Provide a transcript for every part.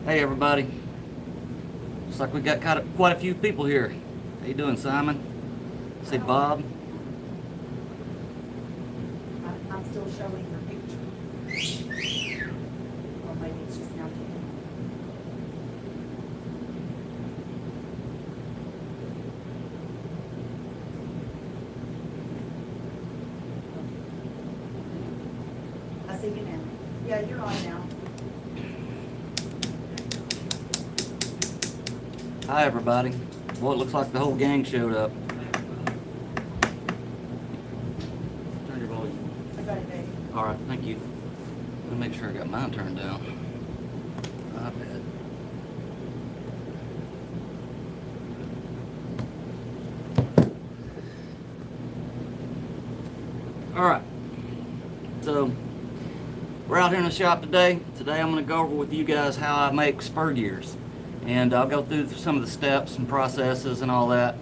Hey everybody. Looks like we got quite a few people here. How you doing, Simon? Say Bob. I'm still showing your picture. Or maybe it's just now taken. I see you now. Yeah, you're on now. Hi everybody. Well, it looks like the whole gang showed up. Turn your volume. I got it, baby. Alright, thank you. Let me make sure I got mine turned down. My bad. Alright. So, we're out here in the shop today. Today I'm going to go over with you guys how I make spur gears. And I'll go through some of the steps and processes and all that.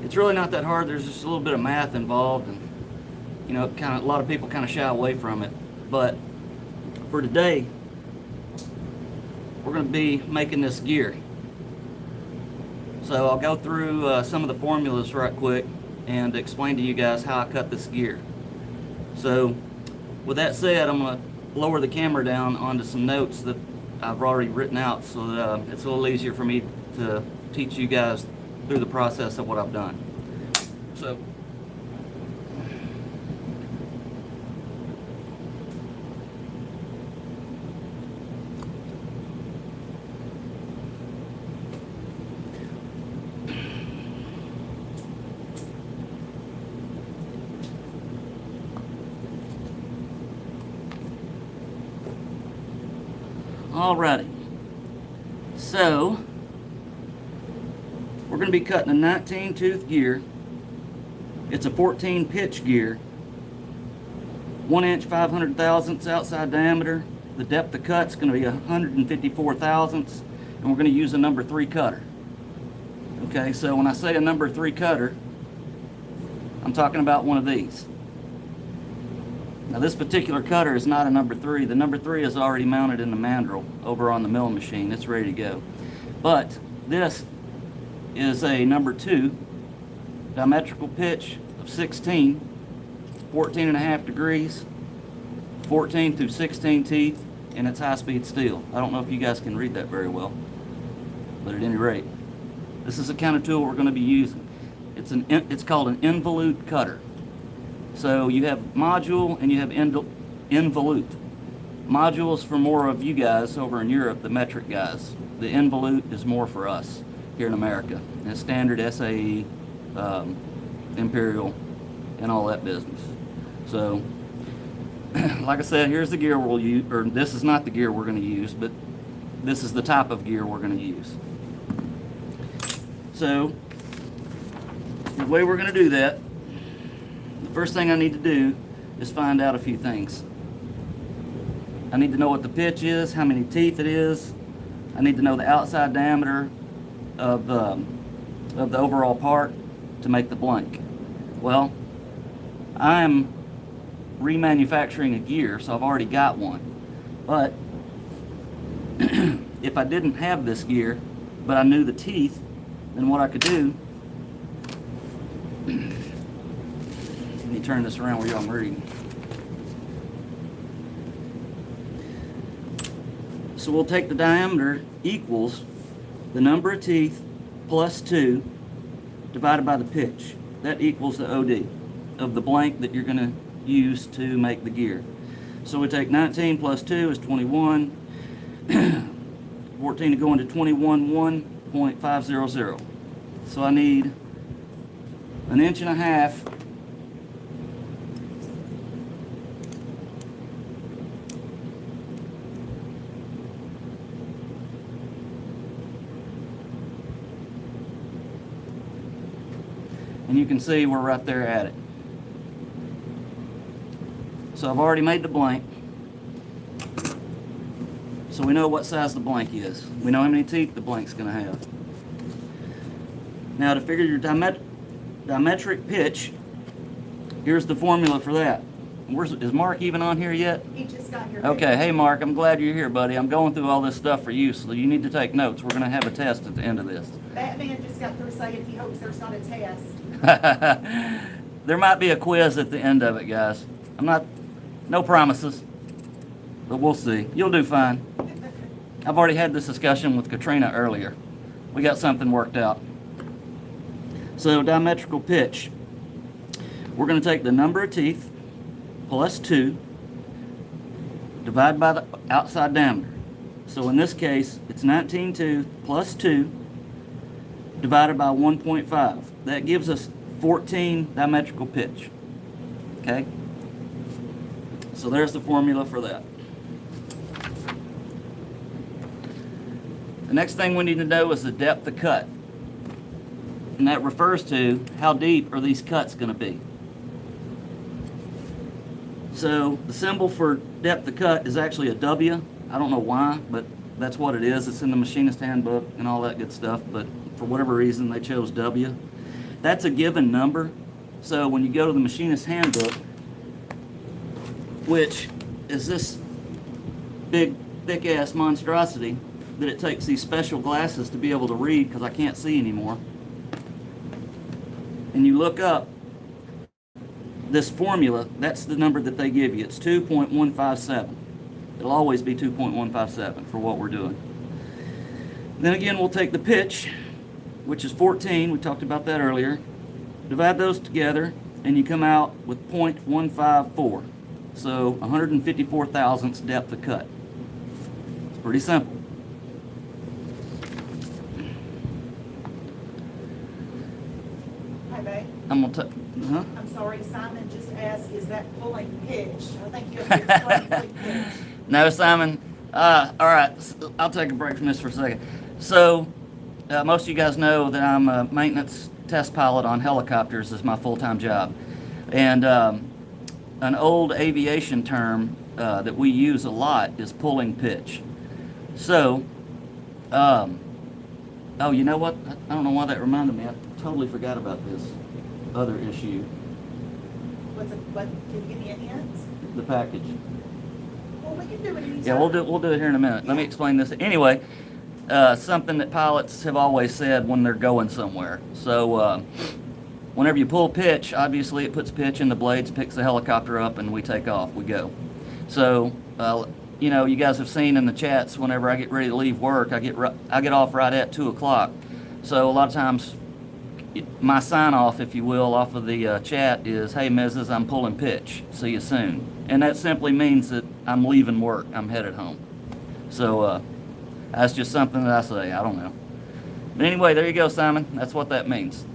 It's really not that hard. There's just a little bit of math involved, and you know, a lot of people kind of shy away from it. But for today, we're going to be making this gear. So I'll go through some of the formulas right quick and explain to you guys how I cut this gear. So with that said, I'm going to lower the camera down onto some notes that I've already written out, so that it's a little easier for me to teach you guys through the process of what I've done. So, alrighty, so we're going to be cutting a 19 tooth gear. It's a 14 pitch gear, 1 inch 500 thousandths outside diameter. The depth of cut's going to be 154 thousandths, and we're going to use a number 3 cutter. Okay, so when I say a number 3 cutter, I'm talking about one of these. Now this particular cutter is not a number 3. The number 3 is already mounted in the Mandrel over on the milling machine. It's ready to go. But this is a number 2 diametrical pitch of 16, 14.5 degrees, 14 through 16 teeth, and it's high-speed steel. I don't know if you guys can read that very well, but at any rate, this is the kind of tool we're going to be using. It's called an Involute Cutter. So you have module and you have involute. Modules for more of you guys over in Europe, the metric guys. The involute is more for us here in America. And it's standard SAE, Imperial, and all that business. So, like I said, here's the gear we'll use, or this is not the gear we're going to use, but this is the type of gear we're going to use. So, the way we're going to do that, the first thing I need to do is find out a few things. I need to know what the pitch is, how many teeth it is. I need to know the outside diameter of the overall part to make the blank. Well, I'm remanufacturing a gear, so I've already got one. But if I didn't have this gear, but I knew the teeth, then what I could do, let me turn this around where y'all can read. So we'll take the diameter equals the number of teeth plus 2 divided by the pitch. That equals the OD of the blank that you're going to use to make the gear. So we take 19 plus 2 is 21. 14 to go into 21.500. So I need 1.5 inches. And you can see we're right there at it. So I've already made the blank. So we know what size the blank is. We know how many teeth the blank's going to have. Now to figure your diametric pitch, here's the formula for that. Is Mark even on here yet? He just got here. Okay, hey Mark, I'm glad you're here, buddy. I'm going through all this stuff for you, so you need to take notes. We're going to have a test at the end of this. Batman just got through saying he hopes there's not a test. There might be a quiz at the end of it, guys. No promises, but we'll see. You'll do fine. I've already had this discussion with Katrina earlier. We got something worked out. So, diametrical pitch. We're going to take the number of teeth plus 2, divide by the outside diameter. So in this case, it's 19 tooth plus 2 divided by 1.5. That gives us 14 diametrical pitch. Okay? So there's the formula for that. The next thing we need to know is the depth of cut. And that refers to how deep are these cuts going to be. So the symbol for depth of cut is actually a W. I don't know why, but that's what it is. It's in the Machinist Handbook and all that good stuff, but for whatever reason they chose W. That's a given number. So when you go to the Machinist Handbook, which is this big, thick-ass monstrosity that it takes these special glasses to be able to read because I can't see anymore, and you look up this formula, that's the number that they give you. It's 2.157. It'll always be 2.157 for what we're doing. Then again, we'll take the pitch, which is 14. We talked about that earlier. Divide those together, and you come out with 0.154. So 154 thousandths depth of cut. It's pretty simple. Hi, babe. I'm sorry, Simon just asked, is that pulling pitch? I think you have to explain pulling pitch. No, Simon. All right, I'll take a break from this for a second. So, most of you guys know that I'm a maintenance test pilot on helicopters as my full-time job. And an old aviation term that we use a lot is pulling pitch. So, oh, you know what? I don't know why that reminded me. I totally forgot about this other issue. What, can you give me a hint? The package. Well, we can do it anytime. Yeah, we'll do it here in a minute. Let me explain this. Anyway, something that pilots have always said when they're going somewhere. So, whenever you pull pitch, obviously it puts pitch in the blades, picks the helicopter up, and we take off. We go. So, you know, you guys have seen in the chats, whenever I get ready to leave work, I get off right at 2 o'clock. So a lot of times, my sign-off, if you will, off of the chat is, "Hey, Mrs., I'm pulling pitch. See you soon." And that simply means that I'm leaving work. I'm headed home. So that's just something that I say. I don't know. But anyway, there you go, Simon. That's what that means.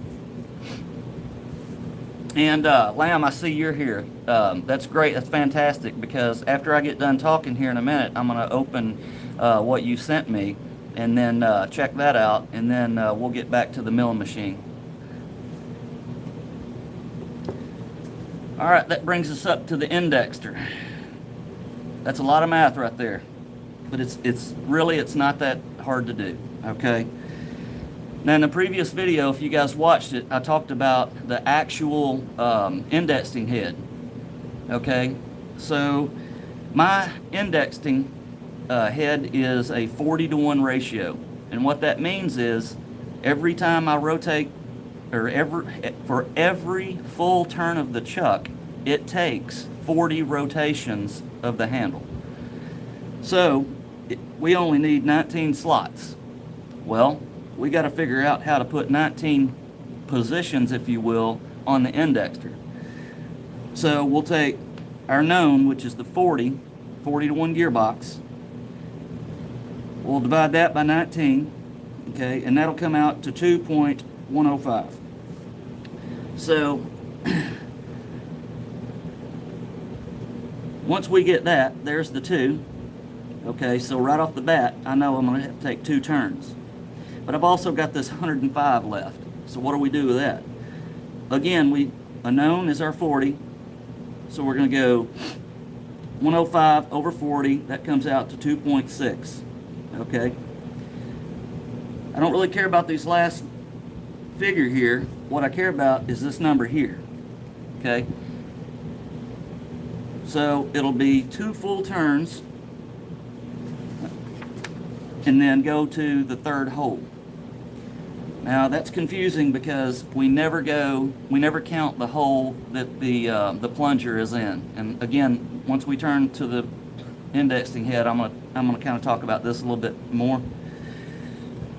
And Lamb, I see you're here. That's great. That's fantastic, because after I get done talking here in a minute, I'm going to open what you sent me and then check that out, and then we'll get back to the milling machine. All right, that brings us up to the indexer. That's a lot of math right there, but it's really not that hard to do. Okay. Now, in the previous video, if you guys watched it, I talked about the actual indexing head. Okay, so my indexing head is a 40-to-1 ratio, and what that means is every time I rotate, or for every full turn of the chuck, it takes 40 rotations of the handle. So we only need 19 slots. Well, we got to figure out how to put 19 positions, if you will, on the indexer. So we'll take our known, which is the 40-to-1 gearbox. We'll divide that by 19, okay, and that'll come out to 2.105. So once we get that, there's the 2. Okay, so right off the bat, I know I'm going to have to take 2 turns. But I've also got this 105 left. So what do we do with that? Again, a known is our 40. So we're going to go 105 over 40. That comes out to 2.6. Okay. I don't really care about these last figure here. What I care about is this number here. Okay. So it'll be 2 full turns and then go to the 3rd hole. Now that's confusing because we never count the hole that the plunger is in. And again, once we turn to the indexing head, I'm gonna kind of talk about this a little bit more.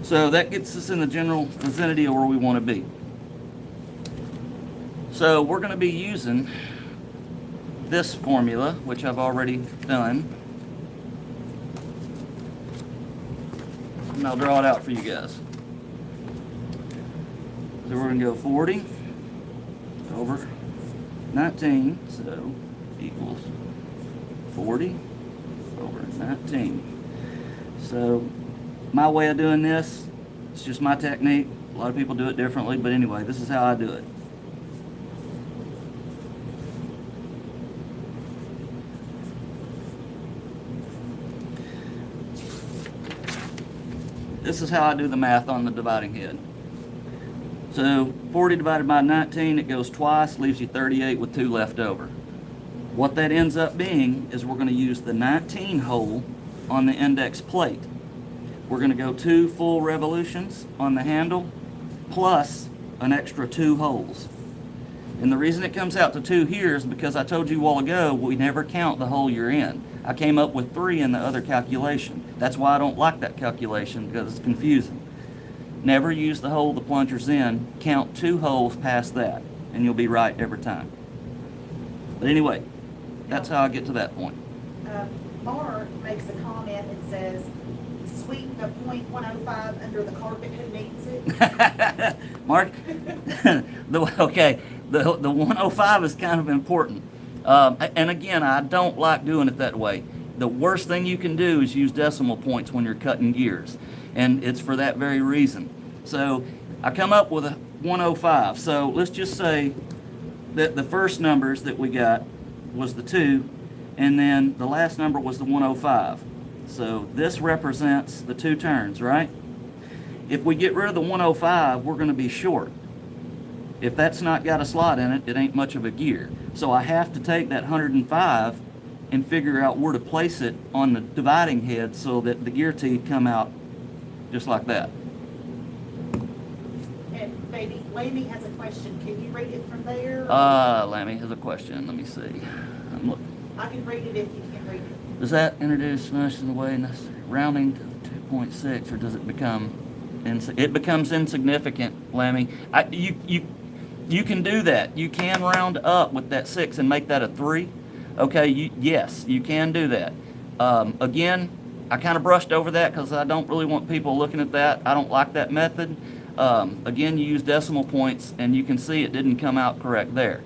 So that gets us in the general vicinity of where we want to be. So we're going to be using this formula, which I've already done, and I'll draw it out for you guys. So we're going to go 40 over 19, so equals 40 over 19. So my way of doing this, it's just my technique. A lot of people do it differently, but anyway, this is how I do it. This is how I do the math on the dividing head. So 40 divided by 19, it goes twice, leaves you 38 with 2 left over. What that ends up being is we're going to use the 19 hole on the index plate. We're going to go 2 full revolutions on the handle plus an extra 2 holes. And the reason it comes out to 2 here is because I told you a while ago we never count the hole you're in. I came up with 3 in the other calculation. That's why I don't like that calculation, because it's confusing. Never use the hole the plunger's in. Count 2 holes past that, and you'll be right every time. But anyway, that's how I get to that point. Mark makes a comment and says, sweep the .105 under the carpet, who needs it? Mark, the 105 is kind of important. And again, I don't like doing it that way. The worst thing you can do is use decimal points when you're cutting gears. And it's for that very reason. So I come up with a 105. So let's just say that the first numbers that we got was the 2, and then the last number was the 105. So this represents the 2 turns, right? If we get rid of the 105, we're going to be short. If that's not got a slot in it, it ain't much of a gear. So I have to take that 105 and figure out where to place it on the dividing head so that the gear teeth come out just like that. And maybe Lammy has a question. Can you read it from there? Lammy has a question. Let me see. I'm looking. I can read it if you can read it. Does that introduce much in the way necessary? Rounding to 2.6, or does it become it becomes insignificant, Lammy? You can do that. You can round up with that 6 and make that a 3. Okay, yes, you can do that. Again, I kind of brushed over that because I don't really want people looking at that. I don't like that method. Again, you use decimal points, and you can see it didn't come out correct there.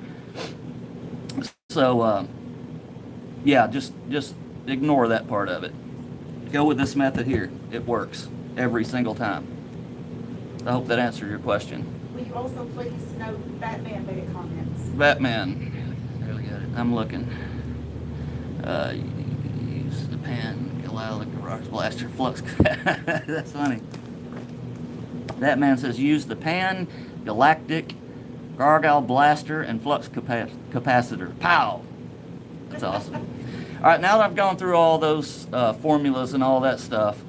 So, yeah, just ignore that part of it. Go with this method here. It works every single time. I hope that answered your question. Will you also please note Batman made comments? Batman, really got it. I'm looking. Use the pan, allow the garage blaster flux. That's funny. Batman says use the pan, galactic, gargoyle blaster, and flux capacitor. Pow! That's awesome. All right, now that I've gone through all those formulas and all that stuff,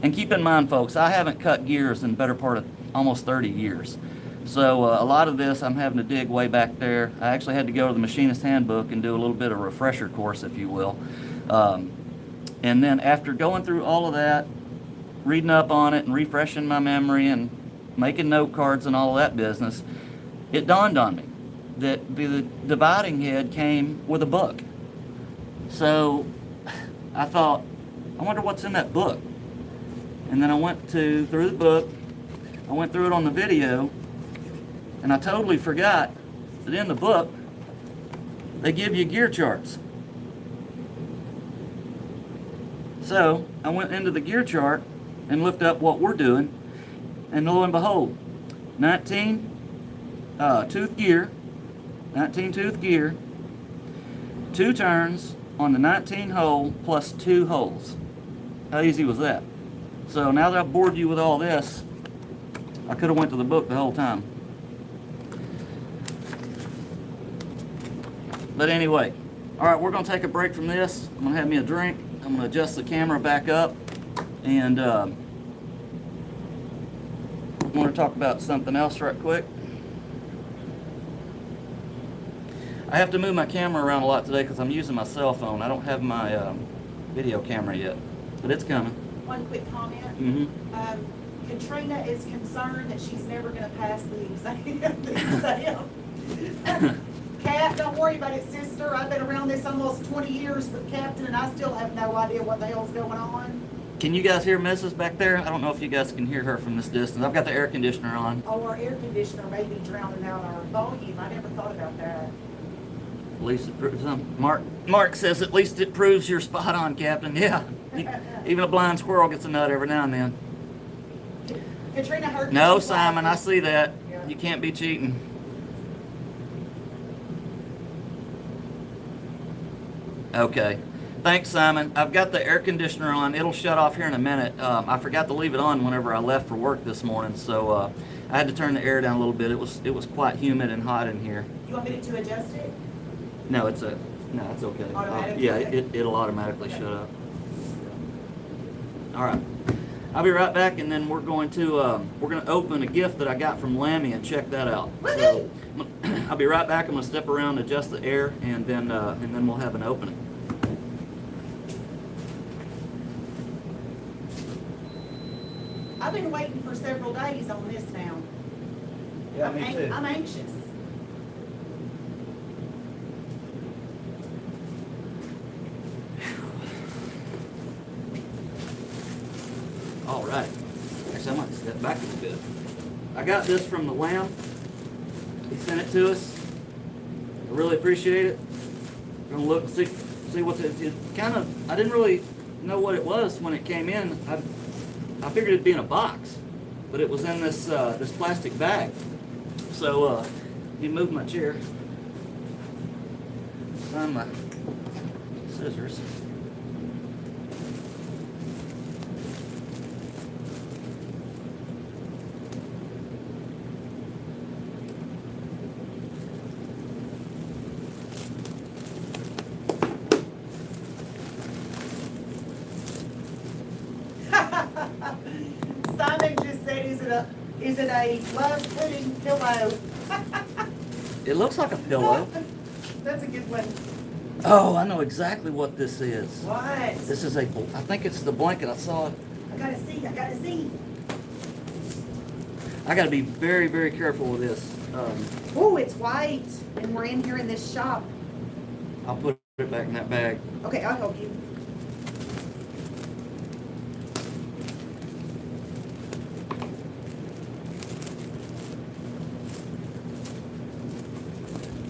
and keep in mind, folks, I haven't cut gears in the better part of almost 30 years. So a lot of this I'm having to dig way back there. I actually had to go to the Machinist Handbook and do a little bit of a refresher course, if you will. And then after going through all of that, reading up on it and refreshing my memory and making note cards and all of that business, it dawned on me that the dividing head came with a book. So I thought, I wonder what's in that book. And then I went through the book, I went through it on the video, and I totally forgot that in the book, they give you gear charts. So I went into the gear chart and looked up what we're doing, and lo and behold, 19 tooth gear, 2 turns on the 19 hole plus 2 holes. How easy was that? So now that I've bored you with all this, I could have went to the book the whole time. But anyway, All right, we're gonna take a break from this. I'm gonna have me a drink. I'm gonna adjust the camera back up, and I want to talk about something else right quick. I have to move my camera around a lot today because I'm using my cell phone. I don't have my video camera yet, but it's coming. One quick comment. Mm-hmm. Katrina is concerned that she's never gonna pass the exam. Kat, don't worry about it, sister. I've been around this almost 20 years with Captain, and I still have no idea what the hell's going on. Can you guys hear Mrs. back there? I don't know if you guys can hear her from this distance. I've got the air conditioner on. Oh, our air conditioner may be drowning out our volume. I never thought about that. At least it proves something. Mark says at least it proves you're spot on, Captain. Yeah. Even a blind squirrel gets a nut every now and then. Katrina heard. No, Simon, I see that. Yeah. You can't be cheating. Okay. Thanks, Simon. I've got the air conditioner on. It'll shut off here in a minute. I forgot to leave it on whenever I left for work this morning, so I had to turn the air down a little bit. It was quite humid and hot in here. You want me to adjust it? No, it's okay. Automatically? Yeah, it'll automatically shut up. All right. I'll be right back, and then we're going to open a gift that I got from Lammy and check that out. So, I'll be right back. I'm going to step around, adjust the air, and then we'll have an opening. I've been waiting for several days on this now. Yeah, me too. I'm anxious. All right. Actually, I might step back a little bit. I got this from the Lamb. He sent it to us. I really appreciate it. I'm gonna look and see what's it. Kind of. I didn't really know what it was when it came in. I figured it'd be in a box, but it was in this this plastic bag. So you move my chair. Find my scissors. Simon just said, is it a love pudding pillow? It looks like a pillow. That's a good one. Oh, I know exactly what this is. What? This is I think it's the blanket. I saw it. I gotta see. I gotta be very, very careful with this. Oh, it's white, and we're in here in this shop. I'll put it back in that bag. Okay, I'll help you.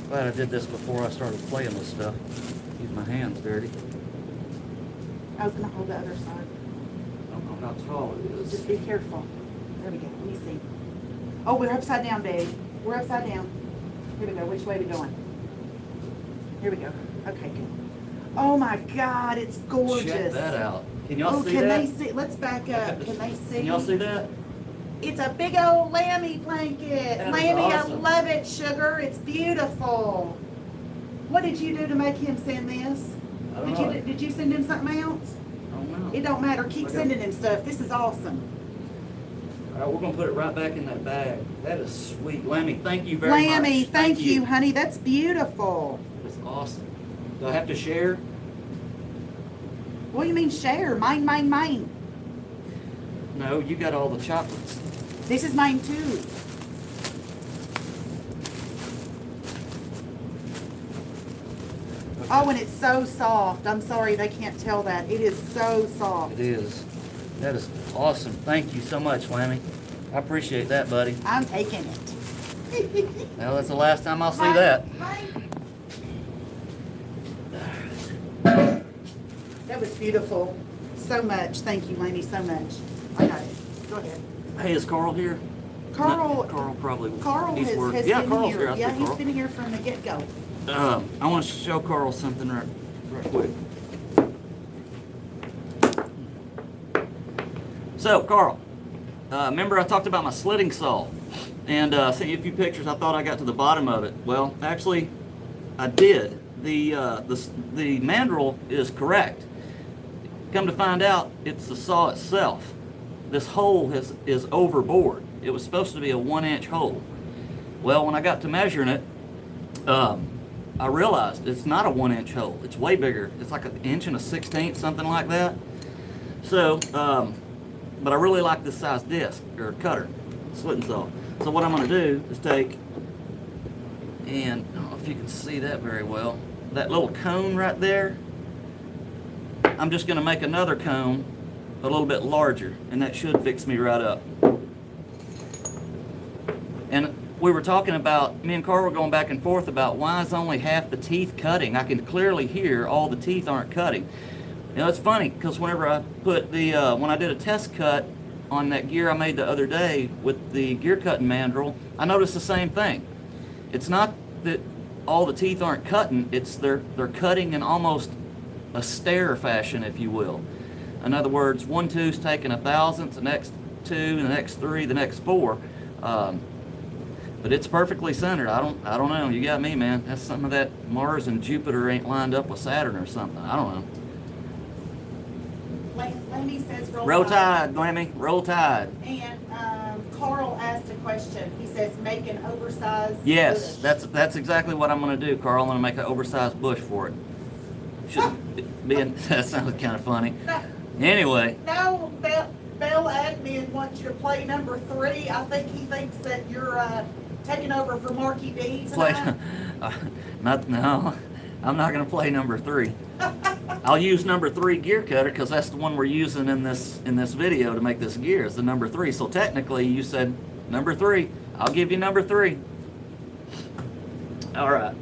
Glad I did this before I started playing with stuff. Keep my hands dirty. I was gonna hold the other side. I don't know how tall it is. Just be careful. There we go. Let me see. Oh, we're upside down, babe. We're upside down. Here we go. Which way are we going? Here we go. Okay, good. Oh my God, it's gorgeous. Check that out. Can y'all see can that? they see? Let's back up. Can they see? Can y'all see that? It's a big old Lammy blanket. That is Lammy, awesome. I love it, sugar. It's beautiful. What did you do to make him send this? I don't know. Did you send him something else? I don't know. It don't matter. Keep Okay. sending him stuff. This is awesome. All right, we're gonna put it right back in that bag. That is sweet, Lammy. Thank you very much. Lammy, thank you, honey. That's beautiful. That's awesome. Do I have to share? What do you mean share? Mine. No, you got all the chocolates. This is mine too. Oh, and it's so soft. I'm sorry they can't tell that. It is so soft. It is. That is awesome. Thank you so much, Lammy. I appreciate that, buddy. I'm taking it. Well, that's the last time I'll see that. That was beautiful. So much. Thank you, Laney, so much. I got it. Go ahead. Hey, is Carl here? Carl, No, Carl probably. Carl he's has working. been Yeah, Carl's here. here. I see Yeah, he's Carl. been here from the get-go. I want to show Carl something right quick. So, Carl, remember I talked about my slitting saw and sent you a few pictures. I thought I got to the bottom of it. Well, actually, I did, the mandrel is correct. Come to find out, it's the saw itself. This hole is overboard. It was supposed to be a 1-inch hole. Well, when I got to measuring it, I realized it's not a 1-inch hole. It's way bigger. It's like 1 1/16", something like that. So, but I really like this size disc or cutter, slitting saw. So what I'm going to do is take, and I don't know if you can see that very well, that little cone right there. I'm just going to make another cone a little bit larger, and that should fix me right up. And we were talking about, me and Carl were going back and forth about why is only half the teeth cutting. I can clearly hear all the teeth aren't cutting. You know, it's funny because whenever I put the, when I did a test cut on that gear I made the other day with the gear cutting mandrel, I noticed the same thing. It's not that all the teeth aren't cutting, it's they're cutting in almost a stair fashion, if you will. In other words, one tooth's taking 1/1000th, the next 2, the next 3, the next 4. But it's perfectly centered. I don't know. You got me, man. That's something of that Mars and Jupiter ain't lined up with Saturn or something. I don't know. Lemmy says Roll Tide, Lemmy. Roll Tide. And Carl asked a question. He says make an oversized Yes, bush. that's exactly what I'm going to do, Carl. I'm going to make an oversized bush for it. Should be in, that sounded kind of funny. No, Anyway. no, Bell admin wants you to play number 3. I think he thinks that you're taking over for Marky D tonight. No, I'm not going to play number 3. I'll use number 3 gear cutter because that's the one we're using in this video to make this gear. Is the number 3. So technically, you said number 3. I'll give you number 3. All right.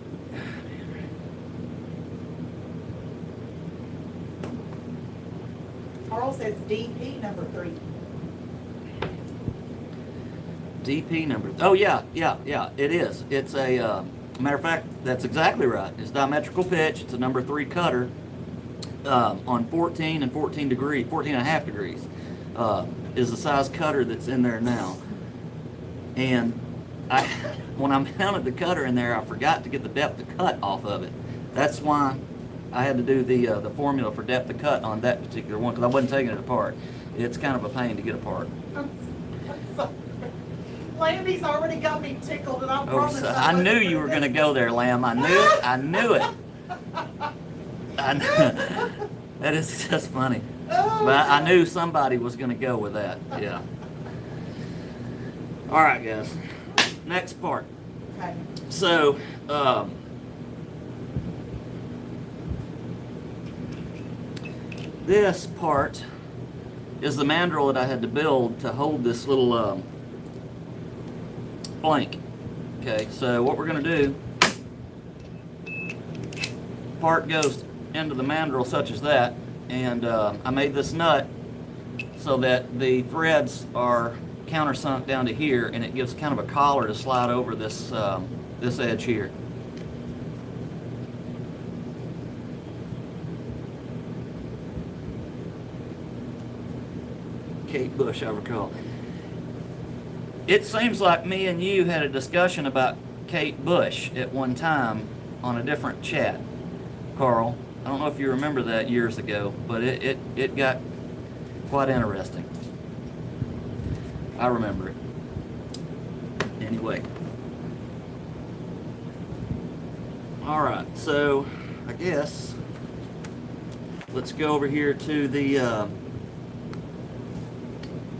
Carl says DP number 3. DP number. Oh yeah, it is. It's a matter of fact, that's exactly right. It's diametrical pitch. It's a number 3 cutter on 14 and 14 degrees, 14.5 degrees is the size cutter that's in there now. And when I mounted the cutter in there, I forgot to get the depth of cut off of it. That's why I had to do the formula for depth of cut on that particular one because I wasn't taking it apart. It's kind of a pain to get apart. Lammy's already got me tickled, and I promise I knew you were going to go there, Lamb. I knew it. That is just funny. But I knew somebody was going to go with that. Yeah. All right, guys. Next part. Okay. So, this part is the mandrel that I had to build to hold this little blank. Okay, so what we're going to do, part goes into the mandrel such as that, and I made this nut so that the threads are countersunk down to here, and it gives kind of a collar to slide over this this edge here. Kate Bush, I recall. It seems like me and you had a discussion about Kate Bush at one time on a different chat, Carl. I don't know if you remember that years ago, but it got quite interesting. I remember it. Anyway. Alright, so I guess let's go over here to the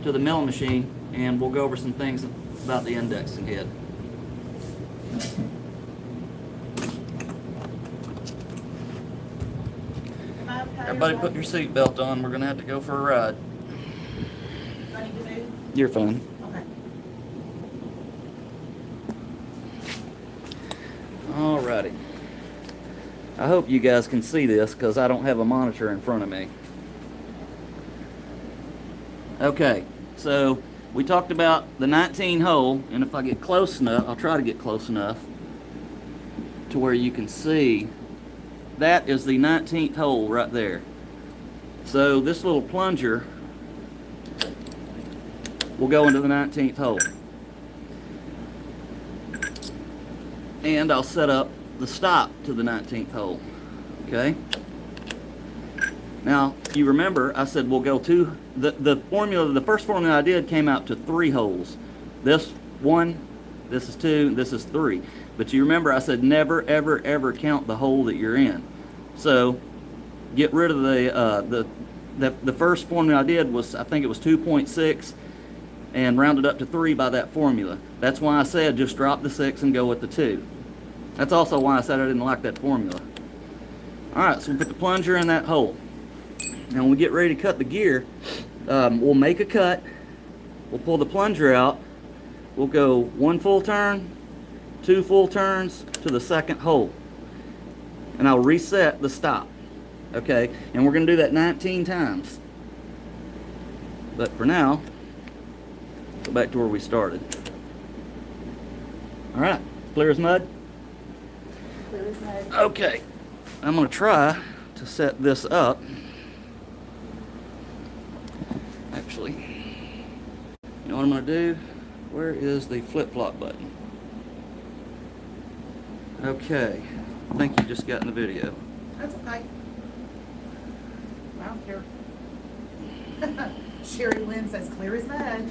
milling machine, and we'll go over some things about the indexing head. Everybody put your seatbelt on. We're going to have to go for a ride. I need to move? You're fine. Okay. Alrighty. I hope you guys can see this because I don't have a monitor in front of me. Okay, so we talked about the 19 hole, and if I get close enough, I'll try to get close enough to where you can see that is the 19th hole right there. So this little plunger will go into the 19th hole. And I'll set up the stop to the 19th hole. Okay. Now, you remember I said we'll go to the formula. The first formula I did came out to 3 holes. This 1, this is 2, this is 3. But you remember I said never, ever, ever count the hole that you're in. So get rid of the first formula I did was, I think it was 2.6, and rounded up to 3 by that formula. That's why I said just drop the 6 and go with the 2. That's also why I said I didn't like that formula. Alright, so we'll put the plunger in that hole. Now when we get ready to cut the gear, we'll make a cut, we'll pull the plunger out, we'll go 1 full turn, 2 full turns to the second hole, and I'll reset the stop. Okay, and we're going to do that 19 times. But for now, go back to where we started. Alright, clear as mud? Clear as mud. Okay, I'm going to try to set this up. Actually, you know what I'm going to do? Where is the flip-flop button? Okay, I think you just got in the video. That's okay. I don't care. Sherry Lynn says clear as mud.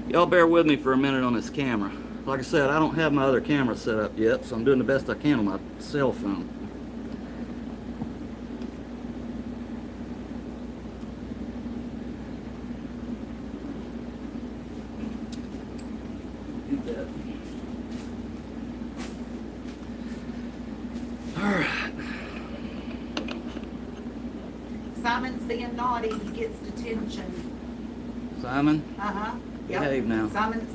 Y'all bear with me for a minute on this camera. Like I said, I don't have my other camera set up yet, so I'm doing the best I can on my cell phone. Get that. Alright. Simon's being naughty, he gets detention. Simon? Uh-huh. Yep. Behave now. Simon's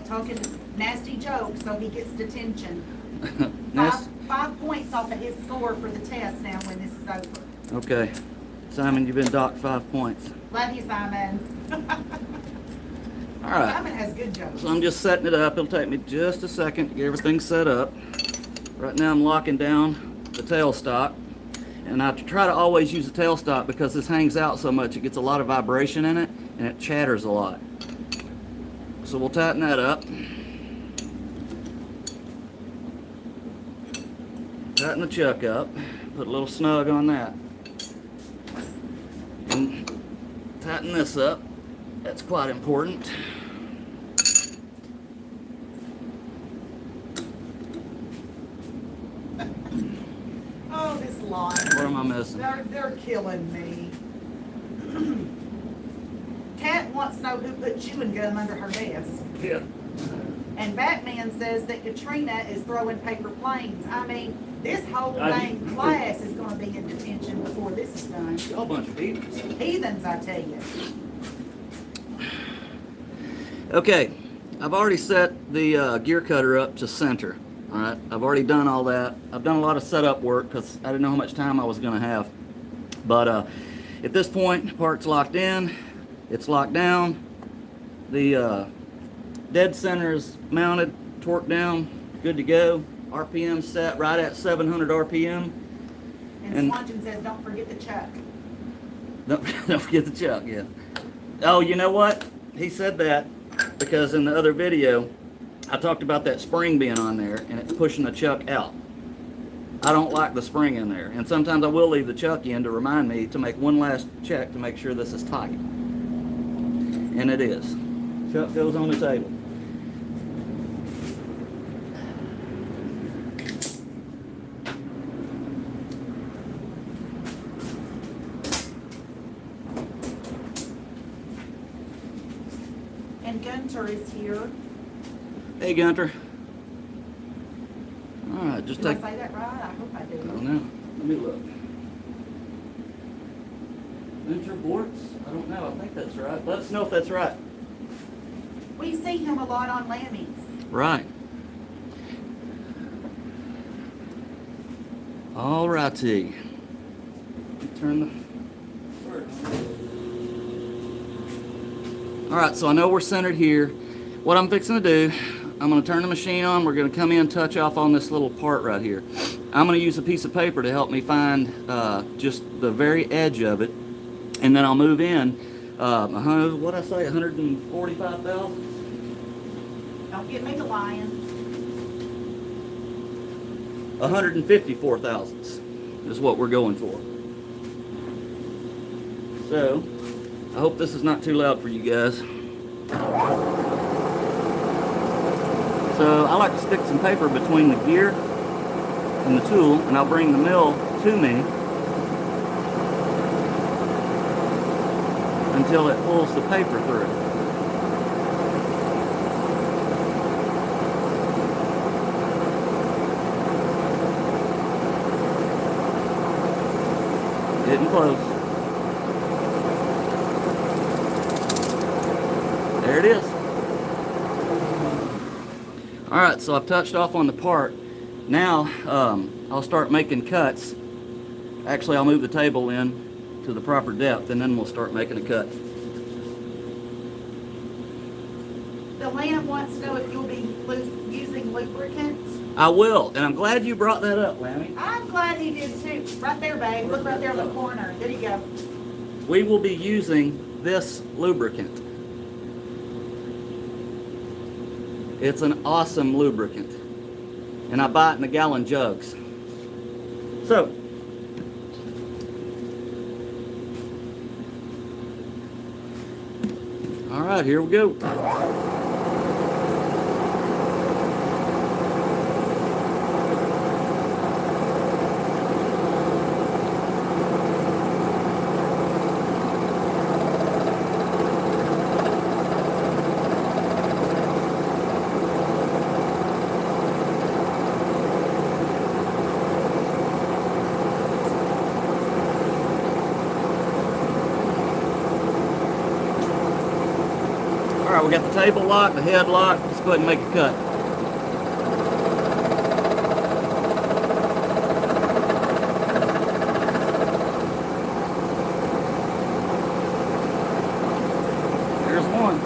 talking nasty jokes, so he gets detention. Nest? 5 points off of his score for the test now when this is over. Okay. Simon, you've been docked 5 points. Love you, Simon. Alright. Simon has good jokes. So I'm just setting it up. It'll take me just a second to get everything set up. Right now I'm locking down the tailstock. And I try to always use the tailstock because this hangs out so much. It gets a lot of vibration in it and it chatters a lot. So we'll tighten that up. Tighten the chuck up. Put a little snug on that. And tighten this up. That's quite important. Oh, this line. What am I missing? They're killing me. Kat wants to know who put chewing gum under her desk. Yeah. And Batman says that Katrina is throwing paper planes. I mean, this whole dang class is going to be in detention before this is done. A whole bunch of heathens. Heathens, I tell you. Okay, I've already set the gear cutter up to center. All right, I've already done all that. I've done a lot of setup work because I didn't know how much time I was going to have. But at this point, the part's locked in. It's locked down. The dead center is mounted, torqued down, good to go. RPM set right at 700 RPM. And Swanton says, don't forget the chuck. Don't forget the chuck, yeah. Oh, you know what? He said that because in the other video, I talked about that spring being on there and it's pushing the chuck out. I don't like the spring in there. And sometimes I will leave the chuck in to remind me to make one last check to make sure this is tight. And it is. Chuck goes on the table. And Gunter is here. Hey, Gunter. All right, just Did take. I say that right? I hope I I don't do. know. Let me look. Gunter Bortz? I don't know. I think that's right. Let us know if that's right. We see him a lot on Lammy's. Right. All righty. Turn the. All right, so I know we're centered here. What I'm fixing to do, I'm going to turn the machine on. We're going to come in and touch off on this little part right here. I'm going to use a piece of paper to help me find just the very edge of it. And then I'll move in What'd I say, 145,000? Don't get me to lying. 154,000 is what we're going for. So, I hope this is not too loud for you guys. So, I like to stick some paper between the gear and the tool, and I'll bring the mill to me until it pulls the paper through. Getting close. There it is. Alright, so I've touched off on the part. Now, I'll start making cuts. Actually, I'll move the table in to the proper depth, and then we'll start making a cut. The lamp wants to know if you'll be using lubricant. I will, and I'm glad you brought that up, Lammy. I'm glad he did too. Right there, babe. Look right there in the corner. There you go. We will be using this lubricant. It's an awesome lubricant, and I buy it in the gallon jugs. So, all right, here we go. Alright, we got the table locked, the head locked. Let's go ahead and make a cut. There's one.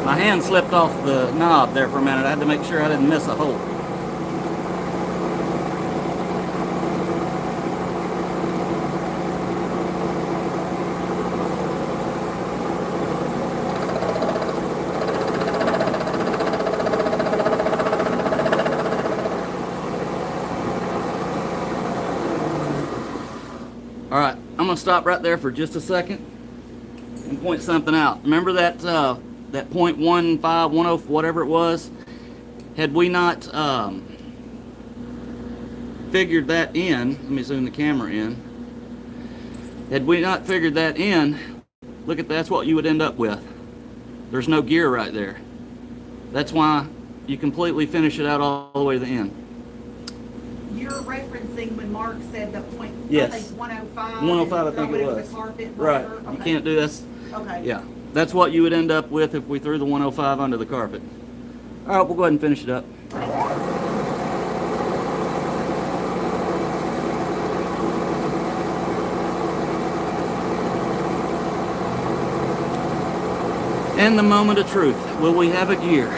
My hand slipped off the knob there for a minute. I had to make sure I didn't miss a hole. All right, I'm gonna stop right there for just a second and point something out. Remember that that 0.15, 10, whatever it was? Had we not figured that in, let me zoom the camera in. Had we not figured that in, look at that's what you would end up with. There's no gear right there. That's why you completely finish it out all the way to the end. You're referencing when Mark said the point, Yes. I think 105. 105, I think throw it over was. The carpet, Right. whatever. You Okay. can't do this. Okay. Yeah. That's what you would end up with if we threw the 105 under the carpet. All right, we'll go ahead and finish it up. And the moment of truth. Will we have a gear?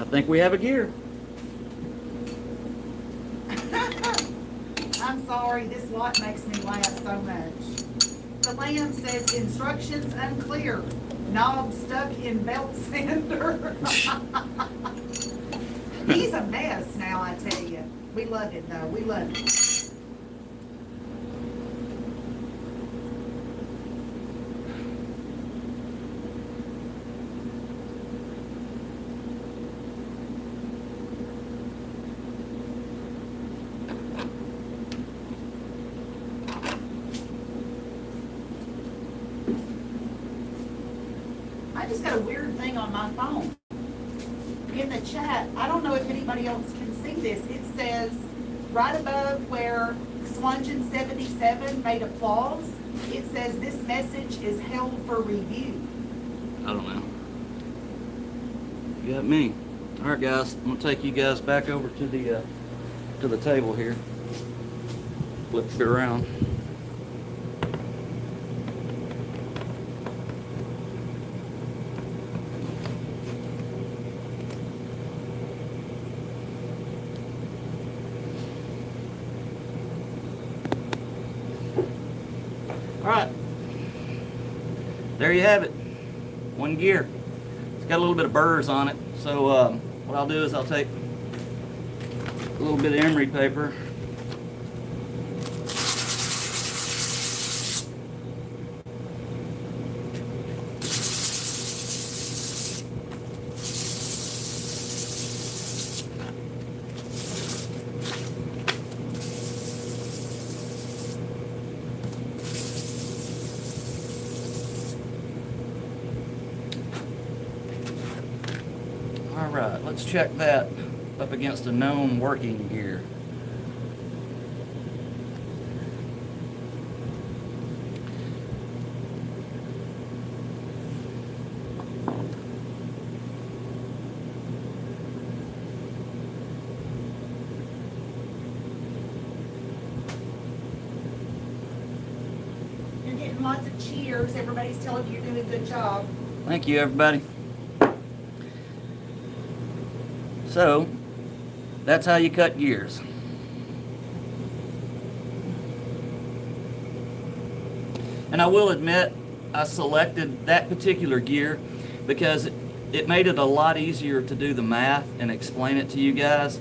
I think we have a gear. I'm sorry, this lot makes me laugh so much. The lamb says instructions unclear. Knob stuck in belt sander. He's a mess now, I tell you. We love it though, we love it. I just got a weird thing on my phone. In the chat, I don't know if anybody else can see this. It says right above where Swangen 77 made applause, it says this message is held for review. I don't know. You got me. All right, guys. I'm gonna take you guys back over to the table here. Flip it around. All right. There you have it. One gear. It's got a little bit of burrs on it. So what I'll do is I'll take a little bit of emery paper. All right, let's check that up against a known working gear. You're getting lots of cheers. Everybody's telling you you're doing a good job. Thank you, everybody. So, that's how you cut gears. And I will admit, I selected that particular gear because it made it a lot easier to do the math and explain it to you guys.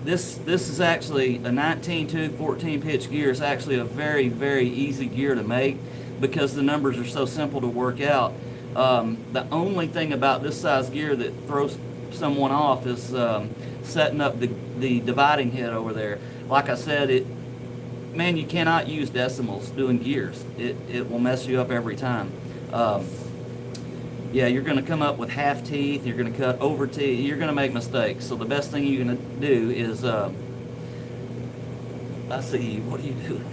This is actually a 19-tooth 14-pitch gear. Is actually a very, very easy gear to make because the numbers are so simple to work out. The only thing about this size gear that throws someone off is setting up the dividing head over there. Like I said, man, you cannot use decimals doing gears. It will mess you up every time. Yeah, you're going to come up with half teeth. You're going to cut over teeth. You're going to make mistakes. So the best thing you're going to do is, I see you. What are you doing?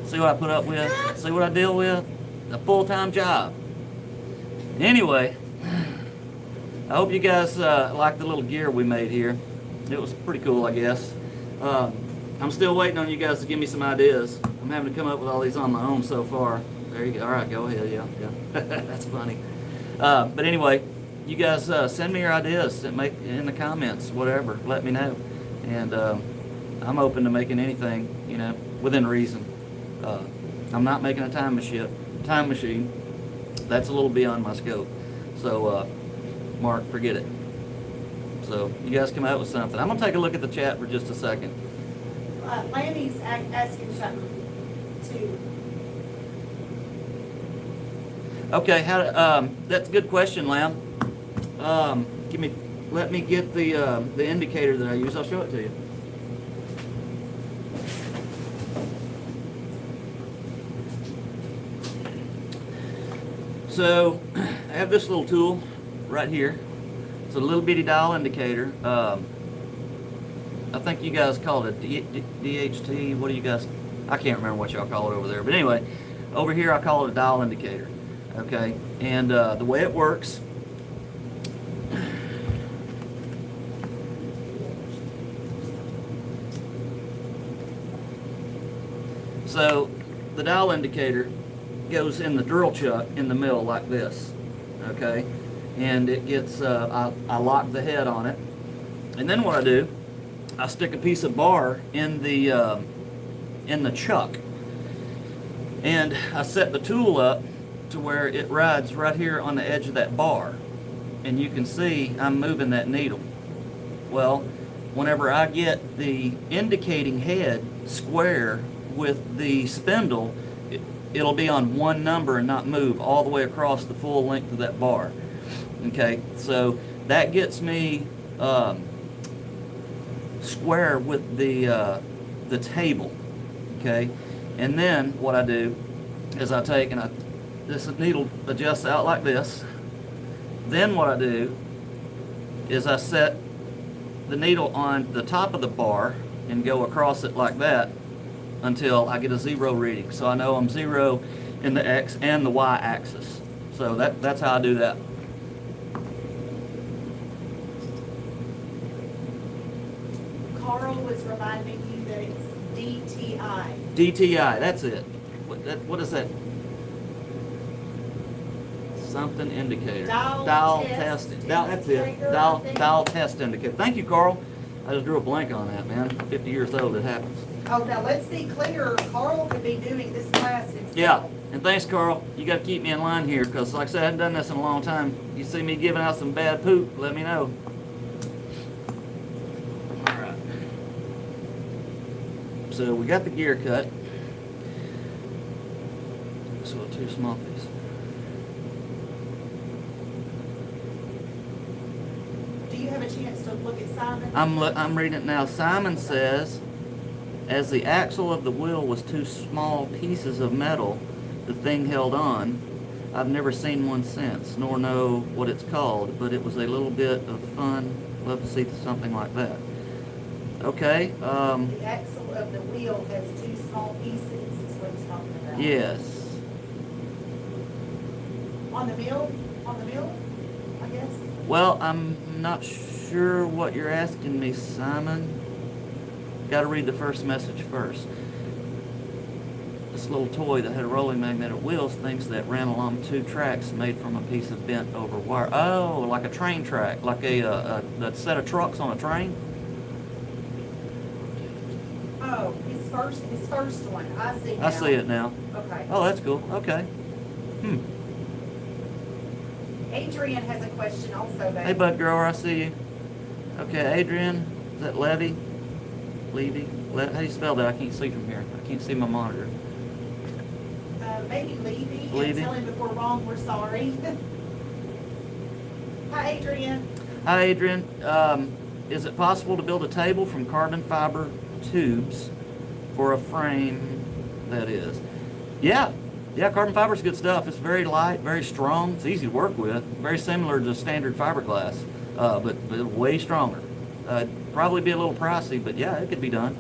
See what I put up with? See what I deal with? A full-time job. Anyway, I hope you guys like the little gear we made here. It was pretty cool, I guess. I'm still waiting on you guys to give me some ideas. I'm having to come up with all these on my own so far. There you go. All right, go ahead. Yeah. That's funny. But anyway, you guys send me your ideas and make in the comments, whatever. Let me know. And I'm open to making anything, you know, within reason. I'm not making a time machine. That's a little beyond my scope. So, Mark, forget it. So, you guys come out with something. I'm going to take a look at the chat for just a second. Lanny's asking something too. Okay, that's a good question, Lamb. Let me get the indicator that I use. I'll show it to you. So, I have this little tool right here. It's a little bitty dial indicator. I think you guys call it DHT. What do you guys? I can't remember what y'all call it over there. But anyway, over here I call it a dial indicator. Okay, and the way it works. So the dial indicator goes in the drill chuck in the mill like this. Okay, and it gets. I lock the head on it, and then what I do, I stick a piece of bar in the chuck, and I set the tool up to where it rides right here on the edge of that bar, and you can see I'm moving that needle. Well, whenever I get the indicating head square with the spindle, it'll be on one number and not move all the way across the full length of that bar. Okay, so that gets me square with the table. Okay, and then what I do is I take and this needle adjusts out like this. Then what I do is I set the needle on the top of the bar and go across it like that until I get a 0 reading. So I know I'm 0 in the X and the Y axis. So that's how I do that. Carl was reminding you that it's DTI. DTI, that's it. What is that? Something indicator. Dial test. That's it. Dial test indicator. Thank you, Carl. I just drew a blank on that, man. 50 years old, it happens. Oh, now let's be clear. Carl could be doing this class himself. Yeah, and thanks, Carl. You got to keep me in line here, because like I said, I haven't done this in a long time. You see me giving out some bad poop, let me know. All right. So we got the gear cut. So two small pieces. Do you have a chance to look at Simon? I'm reading it now. Simon says, as the axle of the wheel was two small pieces of metal, the thing held on. I've never seen one since, nor know what it's called, but it was a little bit of fun. Love to see something like that. Okay. The axle of the wheel has two small pieces, is what he's talking about. Yes. On the mill, I guess? Well, I'm not sure what you're asking me, Simon. Got to read the first message first. This little toy that had rolling magnetic wheels thinks that ran along two tracks made from a piece of bent over wire. Oh, like a train track, like a set of trucks on a train. Oh, his first one. I see now. I see it now. Okay. Oh, that's cool. Okay. Adrian has a question also, babe. Hey, bud grower, I see you. Okay, Adrian, is that Levy? Levy? How do you spell that? I can't see from here. I can't see my monitor. Maybe Levy. Levy. Tell him if we're wrong, we're sorry. Hi, Adrian. Hi, Adrian. Is it possible to build a table from carbon fiber tubes for a frame, that is? Yeah, carbon fiber is good stuff. It's very light, very strong. It's easy to work with. Very similar to standard fiberglass, but way stronger. Probably be a little pricey, but yeah, it could be done.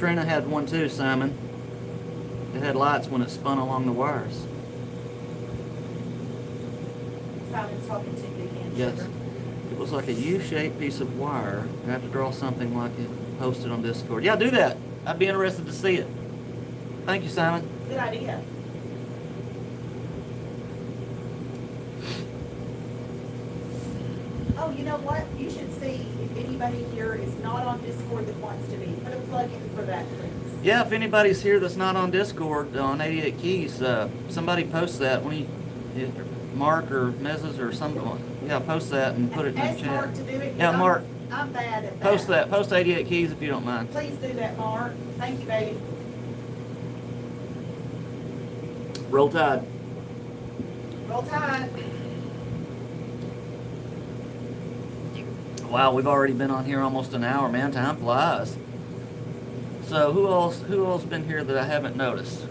Katrina had one too, Simon. It had lights when it spun along the wires. Simon's talking to you again. Yes. Sugar. It was like a U-shaped piece of wire. I have to draw something like it posted on Discord. Yeah, do that. I'd be interested to see it. Thank you, Simon. Good idea. Oh, you know what? You should see if anybody here is not on Discord that wants to be. Put a plug in for that, please. Yeah, if anybody's here that's not on Discord on 88 Keys, somebody post that. Mark or Mrs. or someone. Yeah, post that and put it in the Ask chat. Mark to do it. 'Cause Yeah, Mark. I'm bad at that. Post that. Post 88 Keys if you don't mind. Please do that, Mark. Thank you, baby. Roll Tide. Roll Tide. Wow, we've already been on here almost an hour, man. Time flies. So who else been here that I haven't noticed?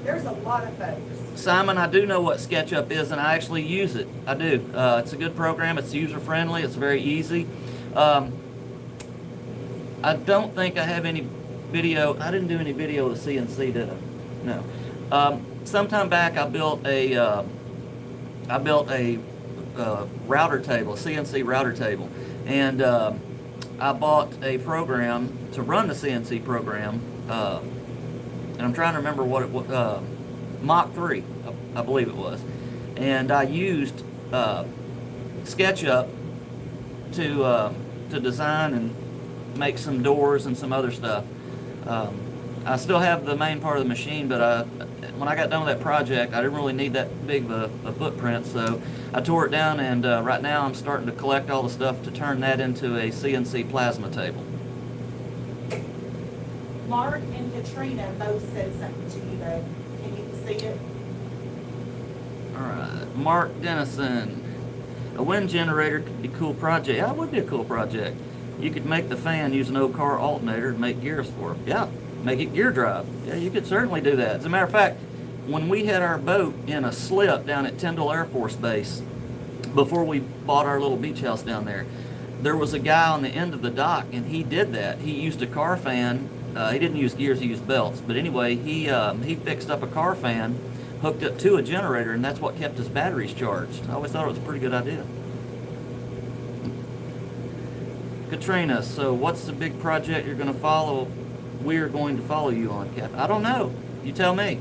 There's a lot of folks. Simon, I do know what SketchUp is, and I actually use it. I do. It's a good program. It's user-friendly. It's very easy. I don't think I have any video. I didn't do any video with CNC, did I? No. Sometime back, I built a router table, a CNC router table, and I bought a program to run the CNC program, and I'm trying to remember what it was. Mach 3, I believe it was, and I used SketchUp to design and make some doors and some other stuff. I still have the main part of the machine, but when I got done with that project, I didn't really need that big of a footprint, so I tore it down, and right now I'm starting to collect all the stuff to turn that into a CNC plasma table. Mark and Katrina both said something to you, though. Can you see it? Alright, Mark Dennison. A wind generator could be a cool project. Yeah, it would be a cool project. You could make the fan use an old car alternator and make gears for it. Yeah, make it gear drive. Yeah, you could certainly do that. As a matter of fact, when we had our boat in a slip down at Tyndall Air Force Base, before we bought our little beach house down there was a guy on the end of the dock, and he did that. He used a car fan. He didn't use gears, he used belts. But anyway, he fixed up a car fan, hooked it to a generator, and that's what kept his batteries charged. I always thought it was a pretty good idea. Katrina, so what's the big project you're going to follow? We're going to follow you on, Cap. I don't know. You tell me.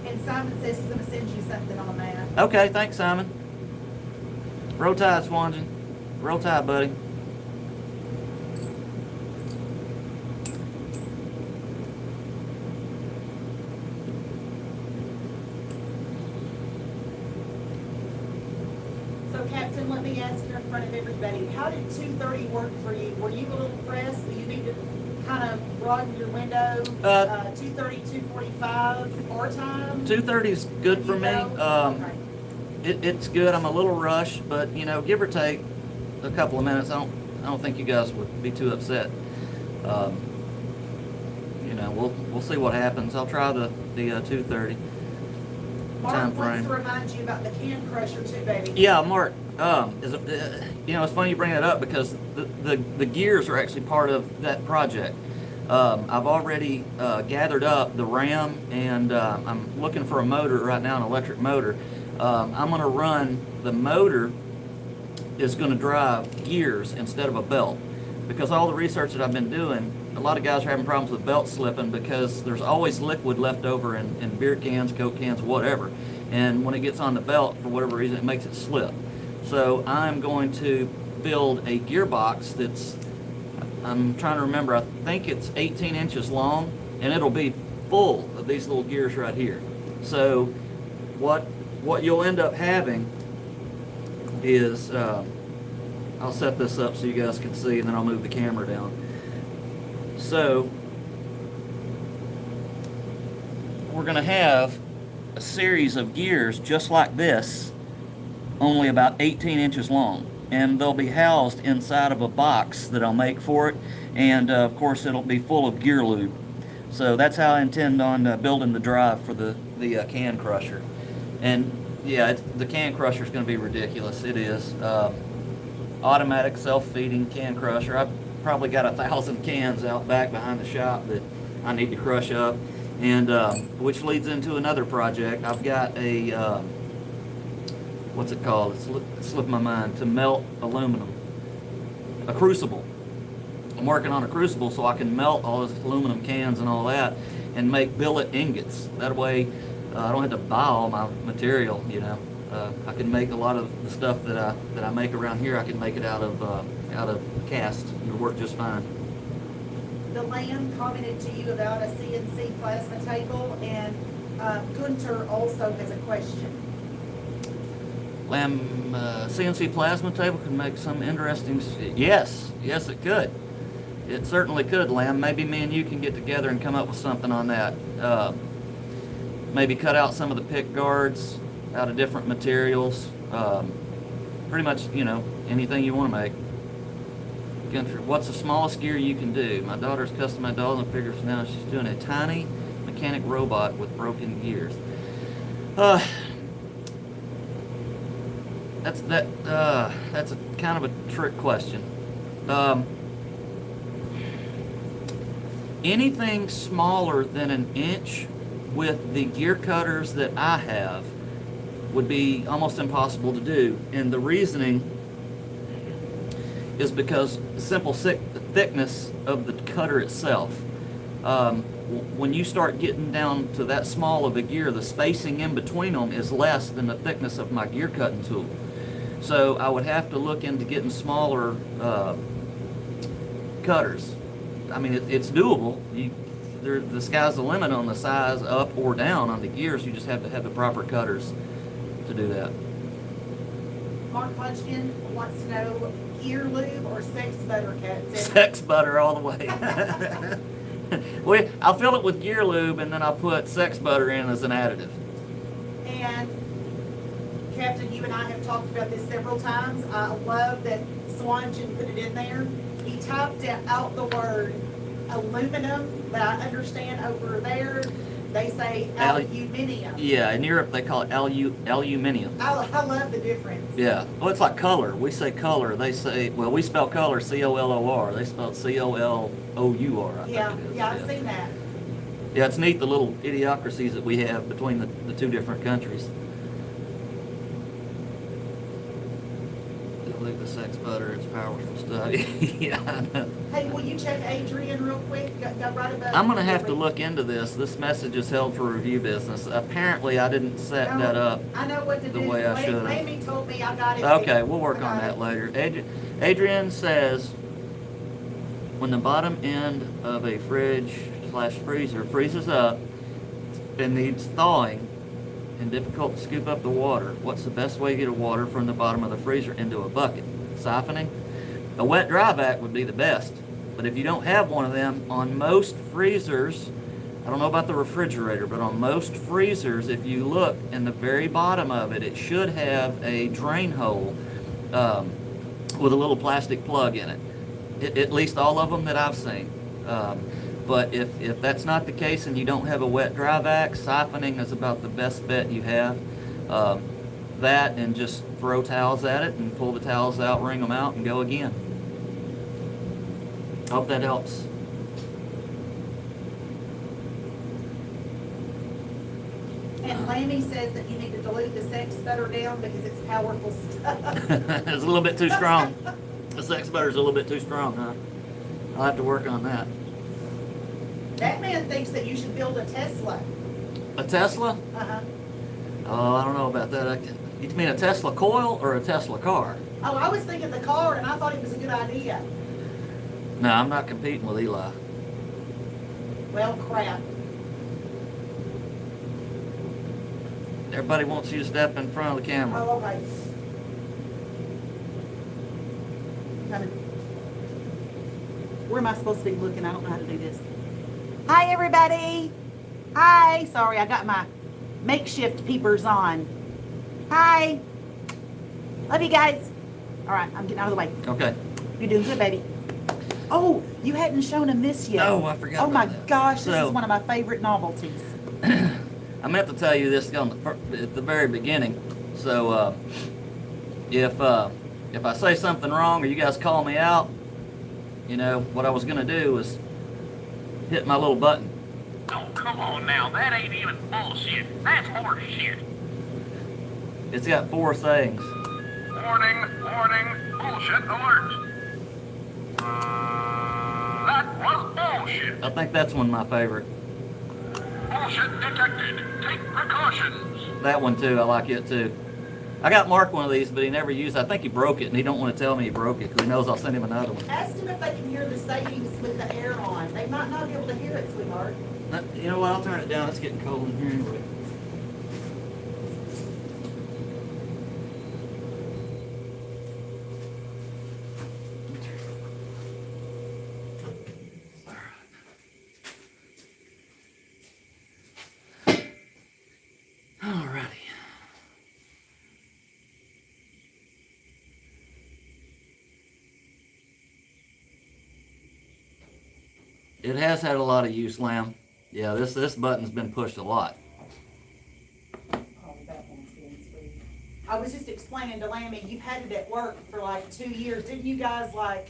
And Simon says he's going to send you something on that. Okay, thanks, Simon. Roll Tide, Swanson. Roll Tide, buddy. So, Captain, let me ask you in front of everybody, how did 2:30 work for you? Were you a little pressed? Do you need to kind of broaden your window? 2:30, 2:45 our time? 2:30 is good for me. Okay. It's good. I'm a little rushed, but you know, give or take a couple of minutes. I don't think you guys would be too upset. You know, we'll see what happens. I'll try the 2:30 time Mark wants frame. to remind you about the can crusher too, baby. Yeah, Mark. You know, it's funny you bring that up because the gears are actually part of that project. I've already gathered up the ram, and I'm looking for a motor right now, an electric motor. I'm going to run the motor is going to drive gears instead of a belt, because all the research that I've been doing, a lot of guys are having problems with belt slipping because there's always liquid left over in beer cans, Coke cans, whatever, and when it gets on the belt, for whatever reason, it makes it slip. So I'm going to build a gearbox that's, I'm trying to remember, I think it's 18 inches long, and it'll be full of these little gears right here. So what you'll end up having is, I'll set this up so you guys can see, and then I'll move the camera down. So we're going to have a series of gears just like this, only about 18 inches long, and they'll be housed inside of a box that I'll make for it, and of course it'll be full of gear lube. So that's how I intend on building the drive for the can crusher. And yeah, the can crusher is going to be ridiculous. It is. automatic self-feeding can crusher. I've probably got 1,000 cans out back behind the shop that I need to crush up, and which leads into another project. I've got a what's it called? It slipped my mind. To melt aluminum, a crucible. I'm working on a crucible so I can melt all those aluminum cans and all that, and make billet ingots. That way, I don't have to buy all my material. You know, I can make a lot of the stuff that I make around here. I can make it out of cast. It'll work just fine. The Lamb commented to you about a CNC plasma table, and Gunter also has a question. Lamb CNC plasma table can make some interesting. Yes, it could. It certainly could, Lamb. Maybe me and you can get together and come up with something on that. Maybe cut out some of the pick guards out of different materials. Pretty much, you know, anything you want to make. What's the smallest gear you can do? My daughter's customized dolls and figures now. She's doing a tiny mechanic robot with broken gears. That's a kind of a trick question. Anything smaller than an inch with the gear cutters that I have would be almost impossible to do, and the reasoning is because the simple thickness of the cutter itself. When you start getting down to that small of a gear, the spacing in between them is less than the thickness of my gear cutting tool. So I would have to look into getting smaller cutters. I mean, it's doable. The sky's the limit on the size up or down on the gears. You just have to have the proper cutters to do that. Mark Hodgkin wants to know gear lube or sex butter, Cat. Sex butter all the way. I'll fill it with gear lube and then I'll put sex butter in as an additive. And Captain, you and I have talked about this several times. I love that Swanson put it in there. He typed out the word aluminum, but I understand over there they say aluminium. Yeah, in Europe they call it aluminium. I love the difference. Yeah, well, it's like color. We say color. They say, well, we spell color C-O-L-O-R. They spell it C-O-L-O-U-R. Yeah, I've seen that. Yeah, it's neat the little idiocracies that we have between the two different countries. The sex butter, it's powerful stuff. Yeah, I know. Hey, will you check Adrian real quick? Got right above. I'm gonna have to look into this. This message is held for review business. Apparently, I didn't set that up. I know what to do. The way I should have. Amy told me I got it. Okay, we'll work on that later. Adrian says, when the bottom end of a fridge/freezer freezes up and needs thawing and difficult to scoop up the water, what's the best way to get water from the bottom of the freezer into a bucket? Siphoning? A wet dry vac would be the best, but if you don't have one of them, on most freezers, I don't know about the refrigerator, but on most freezers, if you look in the very bottom of it, it should have a drain hole with a little plastic plug in it. At least all of them that I've seen. But if that's not the case and you don't have a wet dry vac, siphoning is about the best bet you have. That and just throw towels at it and pull the towels out, wring them out, and go again. Hope that helps. And Lammy says that you need to dilute the sex butter down because it's powerful stuff. It's a little bit too strong. The sex butter's a little bit too strong, huh? I'll have to work on that. That man thinks that you should build a Tesla. A Tesla? Uh-huh. Oh, I don't know about that. You mean a Tesla coil or a Tesla car? Oh, I was thinking the car, and I thought it was a good idea. No, I'm not competing with Eli. Well, crap. Everybody wants you to step in front of the camera. Oh, okay. Where am I supposed to be looking? I don't know how to do this. Hi, everybody. Hi. Sorry, I got my makeshift peepers on. Hi. Love you guys. All right, I'm getting out of the way. Okay. You're doing good, baby. Oh, you hadn't shown them this yet. Oh, I forgot Oh, my about that. gosh, this So- is one of my favorite novelties. I meant to tell you this at the very beginning. So, if if I say something wrong or you guys call me out, you know, what I was going to do was hit my little button. Oh, come on now. That ain't even bullshit. That's horse shit. It's got 4 sayings. Warning, warning, bullshit alert. That was bullshit. I think that's one of my favorite. Bullshit detected. Take precautions. That one too, I like it too. I got Mark one of these, but he never used it. I think he broke it, and he don't want to tell me he broke it because he knows I'll send him another one. Ask them if they can hear the sayings with the air on. They might not be able to hear it, sweetheart. You know what? I'll turn it down. It's getting cold in here anyway. Alrighty. It has had a lot of use, Lamb. Yeah, this button's been pushed a lot. Oh, that one's being sweet. I was just explaining to Lammy, you've had it at work for like 2 years. Didn't you guys like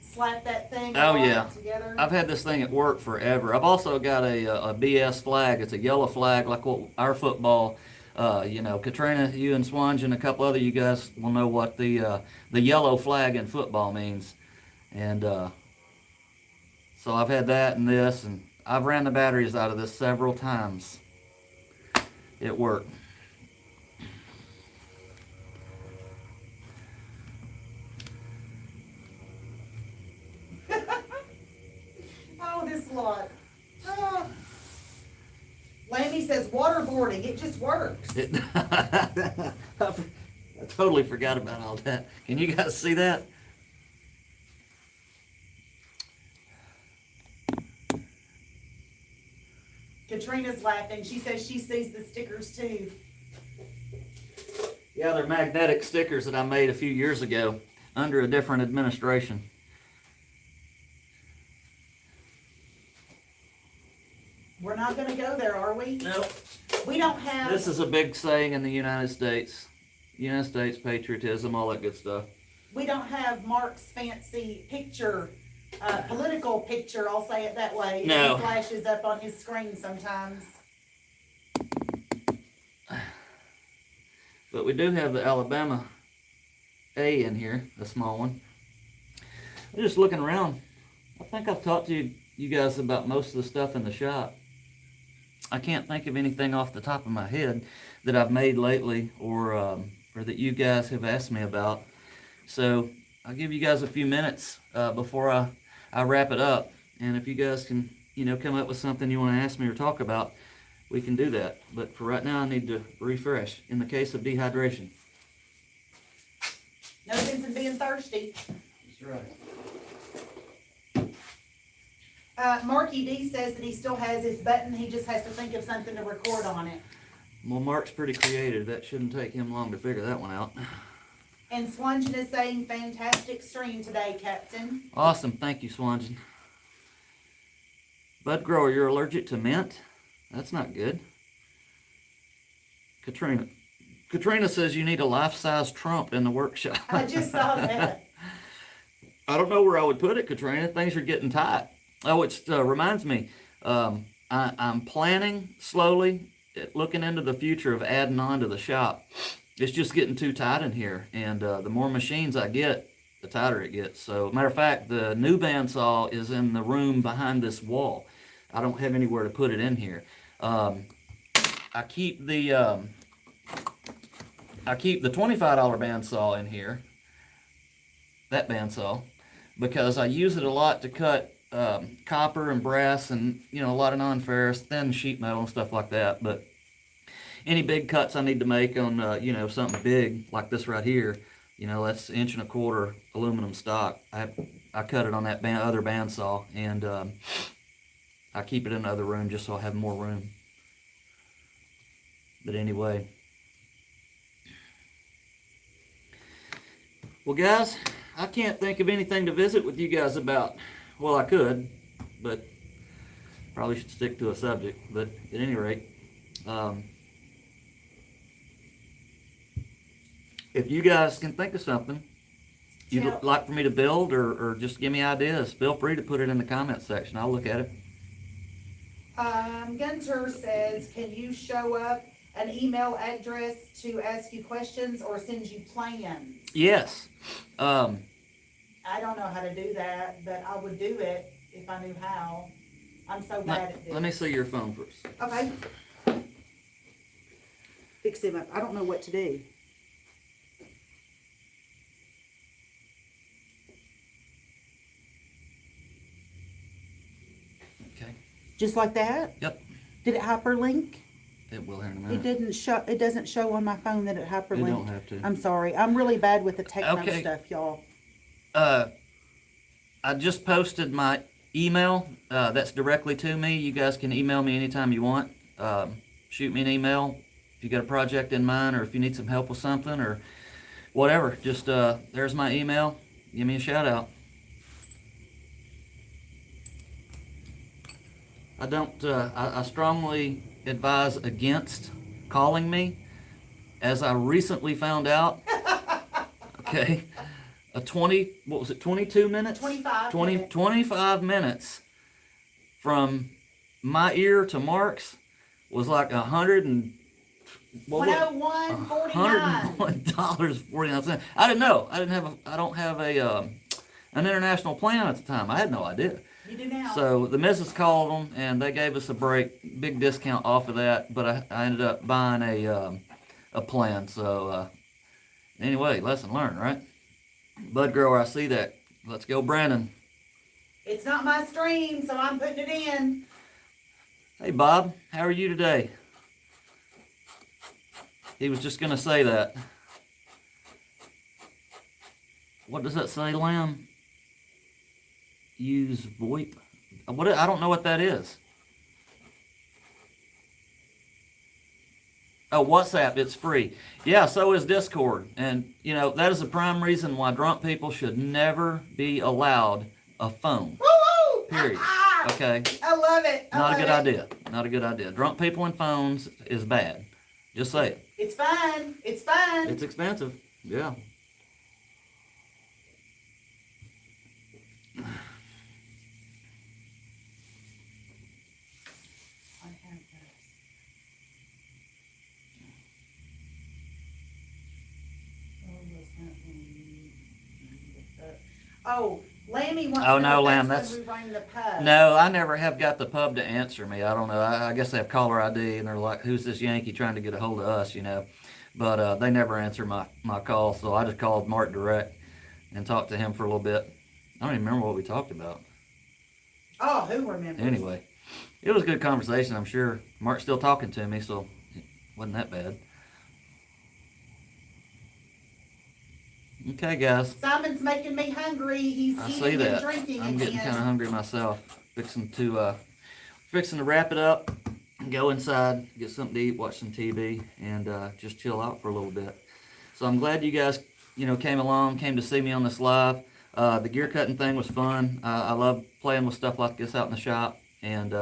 slap that thing Oh all yeah, together? I've had this thing at work forever. I've also got a BS flag. It's a yellow flag, like what our football. You know, Katrina, you and Swange, and a couple other you guys will know what the yellow flag in football means. And so I've had that and this, and I've ran the batteries out of this several times. It worked. Oh, this lot. Oh. Lammy says waterboarding, it just works. I totally forgot about all that. Can you guys see that? Katrina's laughing. She says she sees the stickers too. Yeah, they're magnetic stickers that I made a few years ago under a different administration. We're not gonna go there, are we? Nope. We don't have. This is a big saying in the United States. United States patriotism, all that good stuff. We don't have Mark's fancy picture, political picture, I'll say it that way. No. It flashes up on his screen sometimes. But we do have the Alabama A in here, a small one. I'm just looking around. I think I've talked to you guys about most of the stuff in the shop. I can't think of anything off the top of my head that I've made lately or that you guys have asked me about. So I'll give you guys a few minutes before I wrap it up. And if you guys can, you know, come up with something you want to ask me or talk about, we can do that. But for right now, I need to refresh in the case of dehydration. No sense in being thirsty. That's right. Marky D says that he still has his button. He just has to think of something to record on it. Well, Mark's pretty creative. That shouldn't take him long to figure that one out. And Swangen is saying, fantastic stream today, Captain. Awesome. Thank you, Swangen. Bud grower, you're allergic to mint? That's not good. Katrina says you need a life-size Trump in the workshop. I just saw that. I don't know where I would put it, Katrina. Things are getting tight. Oh, it reminds me. I'm planning slowly, looking into the future of adding on to the shop. It's just getting too tight in here, and the more machines I get, the tighter it gets. So, matter of fact, the new bandsaw is in the room behind this wall. I don't have anywhere to put it in here. I keep the $25 bandsaw in here, that bandsaw, because I use it a lot to cut copper and brass and, you know, a lot of non-ferrous, thin sheet metal and stuff like that. But any big cuts I need to make on, you know, something big like this right here, you know, that's 1.25 inch aluminum stock. I cut it on that other bandsaw, and I keep it in the other room just so I have more room. But anyway. Well, guys, I can't think of anything to visit with you guys about. Well, I could, but probably should stick to a subject. But at any rate, if you guys can think of something you'd Yeah. like for me to build, or just give me ideas, feel free to put it in the comment section. I'll look at it. Gunter says, can you show up an email address to ask you questions or send you plans? Yes. I don't know how to do that, but I would do it if I knew how. I'm so bad at this. Let me see your phone first. Okay. Fix him up. I don't know what to do. Okay. Just like that? Yep. Did it hyperlink? It will here in a It minute. didn't show. It doesn't show on my phone that it hyperlinked. It don't have to. I'm sorry. I'm really bad with the techno Okay. stuff, y'all. I just posted my email. That's directly to me. You guys can email me anytime you want. Shoot me an email if you got a project in mind, or if you need some help with something, or whatever. Just there's my email. Give me a shout out. I don't. I strongly advise against calling me, as I recently found out. Okay. What was it, 22 minutes? 25 20, minutes. 25 minutes from my ear to Mark's was like $101.49. I didn't know. I don't have an international plan at the time. I had no idea. You do now. So the missus called them and they gave us a break, big discount off of that, but I ended up buying a plan. So anyway, lesson learned, right? Bud grower, I see that. Let's go, Brandon. It's not my stream, so I'm putting it in. Hey, Bob, how are you today? He was just going to say that. What does that say, Lamb? Use VoIP? I don't know what that is. Oh, WhatsApp, it's free. Yeah, so is Discord. And, you know, that is the prime reason why drunk people should never be allowed a phone. Woo-woo! Period. Okay? I love it. Not a good idea. Not a good idea. Drunk people and phones is bad. Just say it. It's fun. It's fun. It's expensive. Yeah. Oh, Lammy wants Oh, to no, know if Lamb, that's when we rang the pub. No, I never have got the pub to answer me. I don't know. I guess they have caller ID, and they're like, who's this Yankee trying to get a hold of us, you know? But they never answer my call, so I just called Mark direct and talked to him for a little bit. I don't even remember what we talked about. Oh, who remembers? Anyway, it was a good conversation, I'm sure. Mark's still talking to me, so it wasn't that bad. Okay, guys. Simon's making me hungry. He's I see eating and that. drinking I'm getting again. kind of hungry myself. Fixing to wrap it up, go inside, get something to eat, watch some TV, and just chill out for a little bit. So I'm glad you guys, came to see me on this live. The gear cutting thing was fun. I love playing with stuff like this out in the shop. And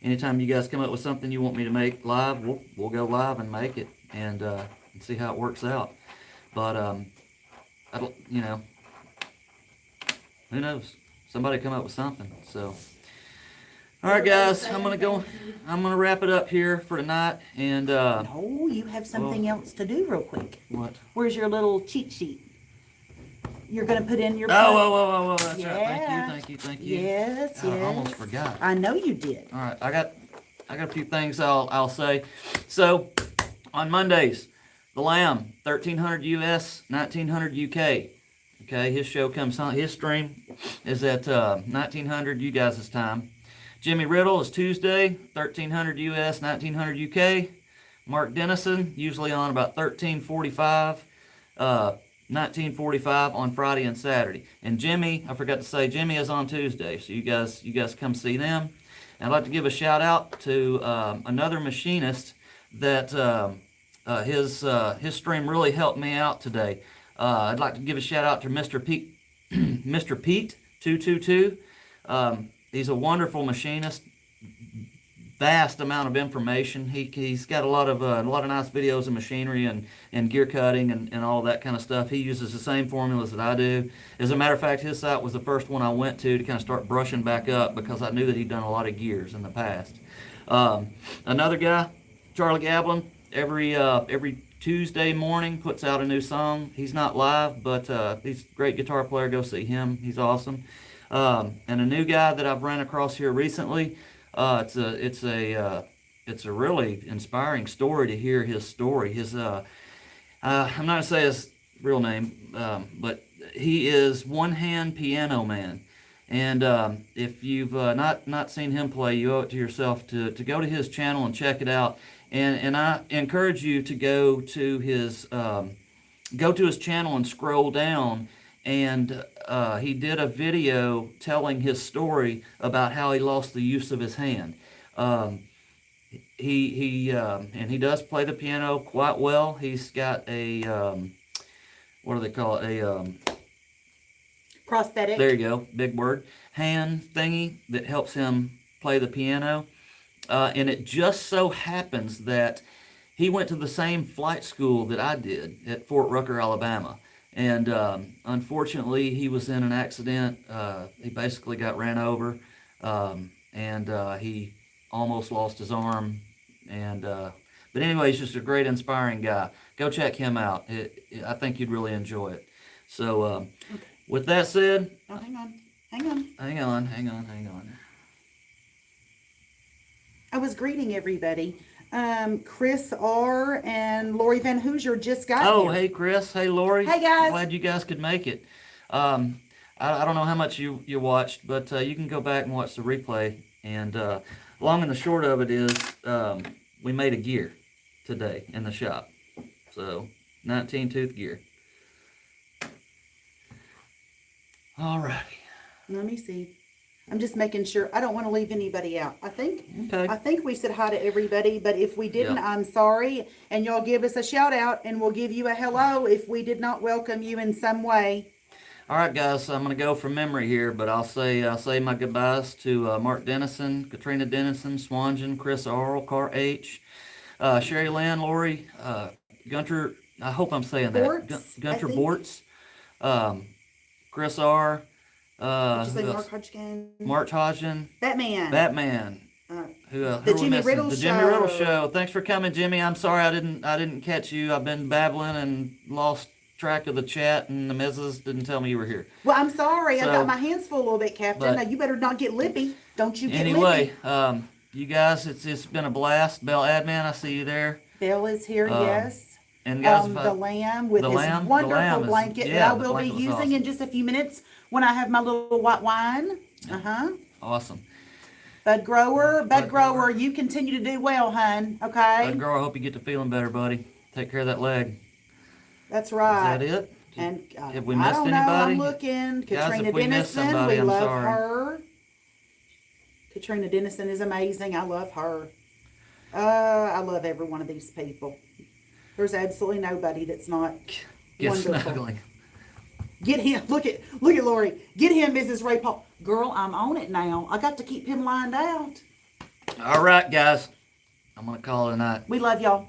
anytime you guys come up with something you want me to make live, we'll go live and make it and see how it works out. But I don't, who knows? Somebody come up with something. So, all right, guys, I'm gonna wrap it up here for tonight. And No, you have something else to do real quick. what? Where's your little cheat sheet? You're gonna put in your. Oh, that's Yeah. right. Thank you. Yes, I yes. almost forgot. I know you did. All right, I got a few things I'll say. So, on Mondays, the Lamb, 1300 US, 1900 UK. Okay, his show comes on. His stream is at 1900 you guys' time. Jimmy Riddle is Tuesday, 1300 US, 1900 UK. Mark Dennison, usually on about 1345, 1945 on Friday and Saturday. And Jimmy, I forgot to say, Jimmy is on Tuesday. So you guys come see them. And I'd like to give a shout out to another machinist that his stream really helped me out today. I'd like to give a shout out to Mr. Pete, Mr. Pete 222. He's a wonderful machinist, vast amount of information. He's got a lot of nice videos of machinery and gear cutting and all that kind of stuff. He uses the same formulas that I do. As a matter of fact, his site was the first one I went to kind of start brushing back up because I knew that he'd done a lot of gears in the past. Another guy, Charlie Gablin, every Tuesday morning puts out a new song. He's not live, but he's a great guitar player. Go see him. He's awesome. And a new guy that I've ran across here recently. It's a really inspiring story to hear his story. I'm not gonna say his real name, but he is One Hand Piano Man. And if you've not seen him play, you owe it to yourself to go to his channel and check it out. And I encourage you to go to his channel and scroll down. And he did a video telling his story about how he lost the use of his hand. He does play the piano quite well. He's got a what do they call it? A prosthetic. There you go, big word. Hand thingy that helps him play the piano. And it just so happens that he went to the same flight school that I did at Fort Rucker, Alabama. And unfortunately, he was in an accident. He basically got ran over, and he almost lost his arm. But anyway, he's just a great, inspiring guy. Go check him out. I think you'd really enjoy it. So, with that said... Oh, hang on. Hang on. I was greeting everybody. Chris R. and Lori Van Hoosier just got here. Hey Chris, hey Lori. Hey guys. Glad you guys could make it. I don't know how much you watched, but you can go back and watch the replay. And long and the short of it is, we made a gear today in the shop. So 19 tooth gear. Alrighty. Let me see. I'm just making sure. I don't want to leave anybody out. I think we said hi to everybody, but if we didn't, I'm sorry. And y'all give us a shout out and we'll give you a hello if we did not welcome you in some way. All right, guys, I'm going to go from memory here, but I'll say my goodbyes to Mark Dennison, Katrina Dennison, Swangen, Chris Arl, Car H, Sherry Lynn, Lori, Gunter, I hope I'm saying that. Gunter Bortz, Chris R. Did you say Mark Hodgkin? Mark Hodgkin. Batman. The Jimmy Riddle Show. The Jimmy Riddle Show. Thanks for coming, Jimmy. I'm sorry I didn't catch you. I've been babbling and lost track of the chat, and the missus didn't tell me you were here. Well, I'm sorry. I got my hands full a little bit, Captain. Now you better not get lippy. Don't you get lippy. Anyway, you guys, it's been a blast. Bell Admin, I see you there. Bell is here, yes. And guys, the lamb with his wonderful blanket that I will be using in just a few minutes when I have my little white wine. Awesome. Bud Grower, you continue to do well, hun. Okay. Bud Grower, I hope you get to feeling better, buddy. Take care of that leg. That's right. Is that it? And have we missed I don't anybody? know. I'm looking. Katrina Dennison, we love her. Katrina Dennison is amazing. I love her. I love every one of these people. There's absolutely nobody that's not wonderful. Snuggling. Get him. Look at Lori. Get him, Mrs. Ray Paul. Girl, I'm on it now. I got to keep him lined out. All right, guys. I'm going to call it a night. We love y'all.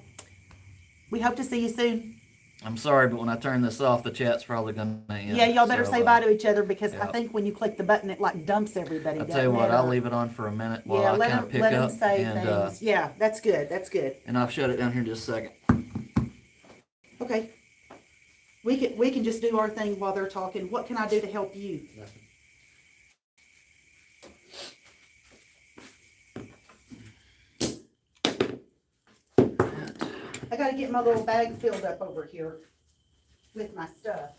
We hope to see you soon. I'm sorry, but when I turn this off, the chat's probably going to end. Yeah, y'all better say bye to each other because I think when you click the button, it like dumps everybody. I'll tell you what, I'll leave it on for a minute while I kind of pick up. Let them say things. Yeah, that's good. That's good. And I'll shut it down here in just a second. Okay. We can just do our thing while they're talking. What can I do to help you? Nothing. I got to get my little bag filled up over here with my stuff.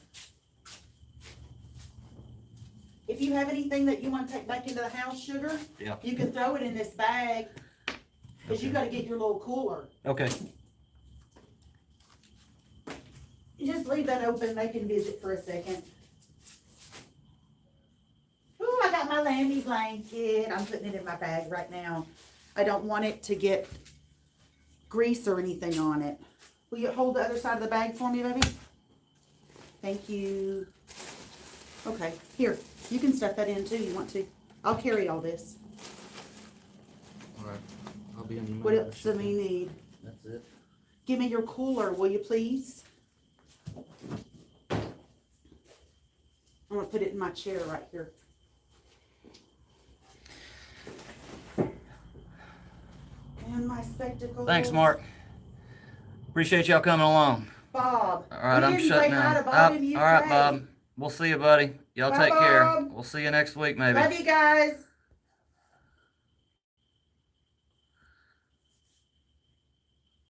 If you have anything that you want to take back into the house, Sugar, you can throw it in this bag because you got to get your little cooler. Okay. You just leave that open. They can visit for a second. Ooh, I got my lammy blanket. I'm putting it in my bag right now. I don't want it to get grease or anything on it. Will you hold the other side of the bag for me, baby? Thank you. Okay, here. You can stuff that in too. You want to? I'll carry all this. All right. I'll be in the What else do we need? That's it. Give me your cooler, will you please? I'm gonna put it in my chair right here. And my spectacles. Thanks, Mark. Appreciate y'all coming along. Bob. All right, we I'm didn't shutting say hi down. to Bob in the All right, UK. Bob. We'll see you, buddy. Y'all Bye, take care. Bob. We'll see you next week, maybe. Love you guys.